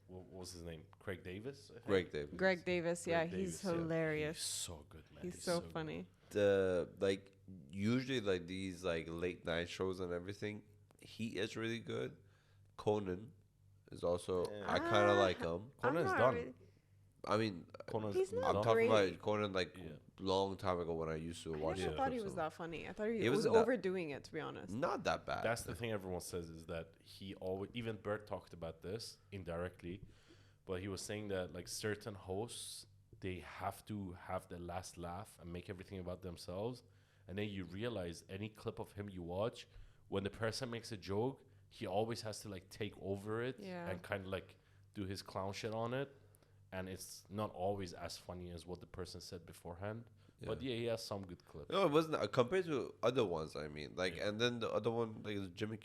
what was his name? Craig Davis. I think? Greg Davis. Greg Davis, yeah, Greg he's Davis, yeah. hilarious. He's so good, man. He's so funny. The like usually like these like late night shows and everything, he is really good. Conan is also Yeah. I kind of like him. I'm Conan's not done. really- I mean, Conan's He's not I'm done. talking great. about Conan like Yeah. long time ago when I used to I watch never it. thought he was that funny. I thought he It was wasn't that- overdoing it, to be honest. Not that bad. That's the thing everyone says is that he always, even Bert talked about this indirectly, but he was saying that like certain hosts, they have to have the last laugh and make everything about themselves. And then you realize any clip of him you watch, when the person makes a joke, he always has to like take over it Yeah. and kind of like do his clown shit on it. And it's not always as funny as what the person said beforehand. But yeah, he has some good clips. No, it wasn't compared to other ones. I mean, like, Yeah. and then the other one like is Jimmy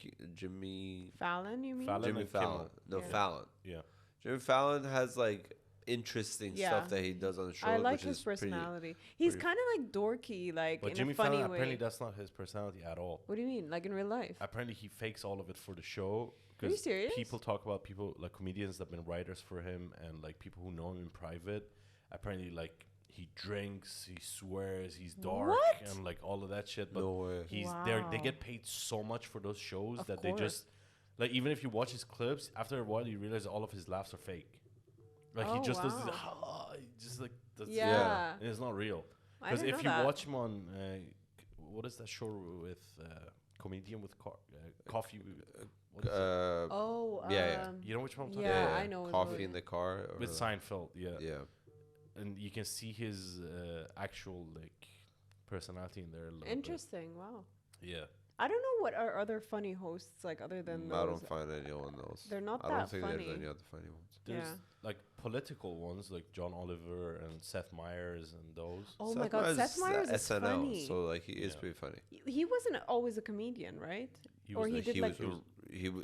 Fallon, you mean? Fallon. Jimmy and Fallon. Kimmel. No, Yeah. Fallon. Yeah. Jimmy Fallon has like interesting Yeah. stuff that he does on the show. I like which his is pretty- personality. He's pretty- kind of like dorky, like But in Jimmy a funny Fallon, way. apparently that's not his personality at all. What do you mean? Like in real life? Apparently he fakes all of it for the show. Are you serious? People talk about people like comedians that have been writers for him and like people who know him in private. Apparently, like he drinks, he swears, he's dark, What? and like all of that shit. But No way. they Wow. get paid so much for those shows Of that they course. just like even if you watch his clips, after a while you realize all of his laughs are fake. Like he Oh, just does wow. this, he just like does Yeah. and it's not real. I Because didn't if know you that. watch him on what is that show with comedian with coffee? What is it? Oh, yeah. You know which one I'm talking yeah, about? I know. Coffee what- in the car. Or With Seinfeld, yeah. Yeah. And you can see his actual like personality in there a little Interesting. Wow. bit. Yeah. I don't know what are other funny hosts like other than I those. don't find anyone else. They're not I don't that think funny. there's any other funny ones. There's Yeah. like political ones like John Oliver and Seth Meyers and those. Oh my God, Seth Meyers is funny. so like he is Yeah. pretty funny. He wasn't always a comedian, right? Or he Like, did like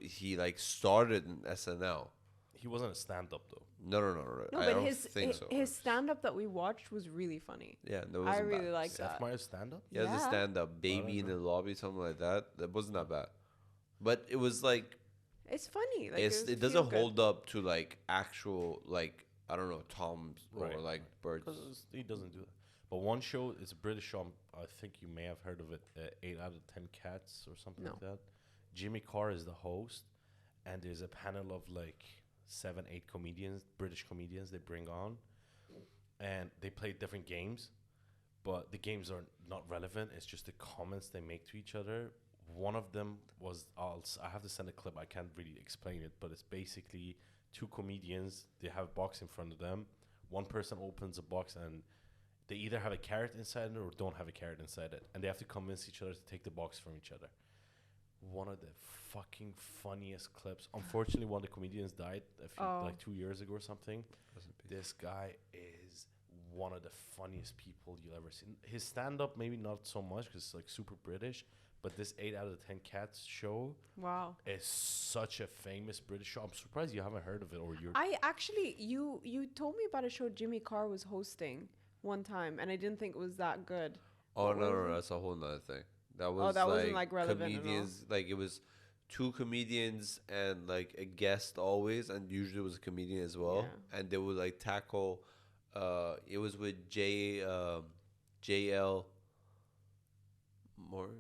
he like started in SNL. He wasn't a stand up though. No. no, I but don't his think so. his stand up that we watched was really funny. Yeah, no, it I wasn't really bad. like Seth that. Meyers stand up? He has a Yeah. stand-up baby in the lobby, something like that. That wasn't that bad, but it was like It's funny. Like it feel doesn't good. hold up to like actual like I don't know Tom's or Right, like Birds. Because he doesn't do that. But one show, it's a British show. I think you may have heard of it. 8 out of 10 Cats or something No. like that. Jimmy Carr is the host, and there's a panel of like 7, 8 comedians, British comedians they bring on, and they play different games, but the games are not relevant. It's just the comments they make to each other. One of them was I have to send a clip. I can't really explain it, but it's basically 2 comedians. They have a box in front of them. One person opens a box and they either have a carrot inside it or don't have a carrot inside it, and they have to convince each other to take the box from each other. One of the fucking funniest clips. Unfortunately, one of the comedians died like 2 years ago or something. This guy is one of the funniest people you'll ever see. His stand-up maybe not so much because it's like super British, but this 8 out of 10 Cats show is such a famous British show. I'm surprised you haven't heard of it, or you're. I actually, you told me about a show Jimmy Carr was hosting one time, and I didn't think it was that good. Oh, no, that's a whole nother thing. That was wasn't like relevant comedians. Like it was 2 comedians and like a guest always, and usually it was a comedian as well. Yeah. And they would like tackle. It was with JL More.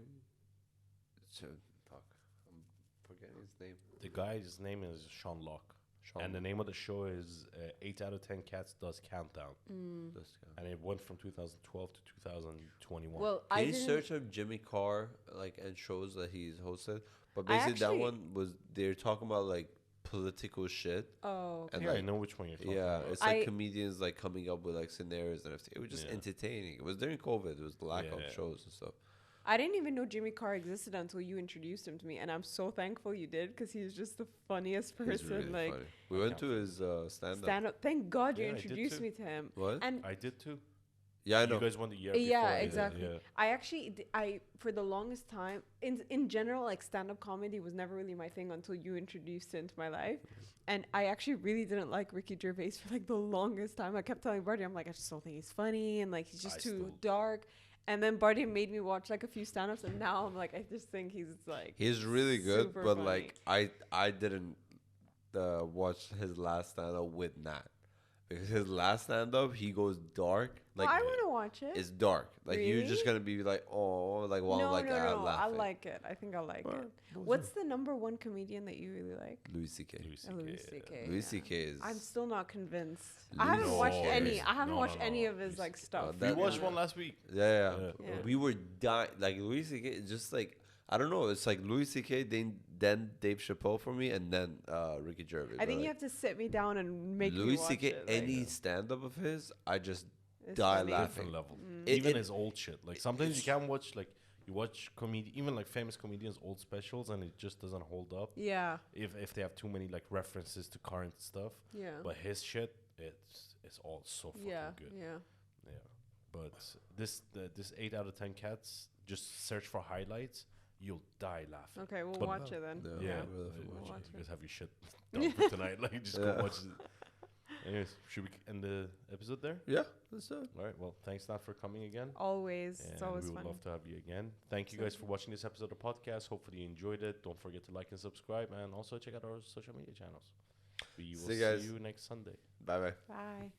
Fuck, I'm forgetting his name. The guy's name is Sean Locke. And the name of the show is 8 out of 10 Cats Does Countdown. And it went from 2012 to 2021. Well, Can you search up Jimmy Carr and shows that he's hosted? But basically that one was they're talking about like political shit. Oh, okay. And I know which one you're talking about. It's like comedians like coming up with like scenarios and everything. It was just entertaining. It was during COVID. It was the lack of shows and stuff. I didn't even know Jimmy Carr existed until you introduced him to me, and I'm so thankful you did because he's just the funniest person. He's really funny. We went to his stand-up. Thank God you introduced me to him. What? And I did too. Yeah, I know. You guys won the year before. Yeah, exactly. Yeah. I actually, for the longest time, in general, like stand-up comedy was never really my thing until you introduced it into my life. And I actually really didn't like Ricky Gervais for like the longest time. I kept telling Bardia, I'm like, I just don't think he's funny, and like he's just too dark. And then Bardia made me watch like a few stand-ups, and now I'm like, I just think he's like he's really good, but funny. like I didn't watch his last stand-up with Nat. Because his last stand-up, he goes dark. Like I want to watch it. It's dark. Like you're just gonna be like, oh, like while no, laughing. I like it. I think I like it. What's the number one comedian that you really like? Louis C.K. Louis C.K. is. I'm still not convinced. I haven't watched any. I haven't watched any of his like stuff. We watched one last week. Yeah. We were dying. Like Louis C.K. is just like I don't know. It's like Louis C.K. Then Dave Chappelle for me, and then Ricky Gervais. I think you have to sit me down and make Louis me watch C.K. it. Any stand-up of his, I just die laughing. Different level. Even his old shit. Like sometimes you can watch like you watch even like famous comedians' old specials, and it just doesn't hold up. Yeah. If they have too many like references to current stuff. Yeah. But his shit, it's all so fucking good. Yeah. But this 8 out of 10 Cats, just search for highlights. You'll die laughing. Okay, we'll watch it then. Yeah, we'll watch you guys have your shit done for tonight. Like, just go watch it. Anyways, should we end the episode there? Yeah, let's do it. All right. Well, thanks, Nat, for coming again. Always. And it's always we would fun. love to have you again. Thank you guys for watching this episode of the podcast. Hopefully you enjoyed it. Don't forget to like and subscribe, and also check out our social media channels. We will see you next Sunday. Bye-bye. Bye.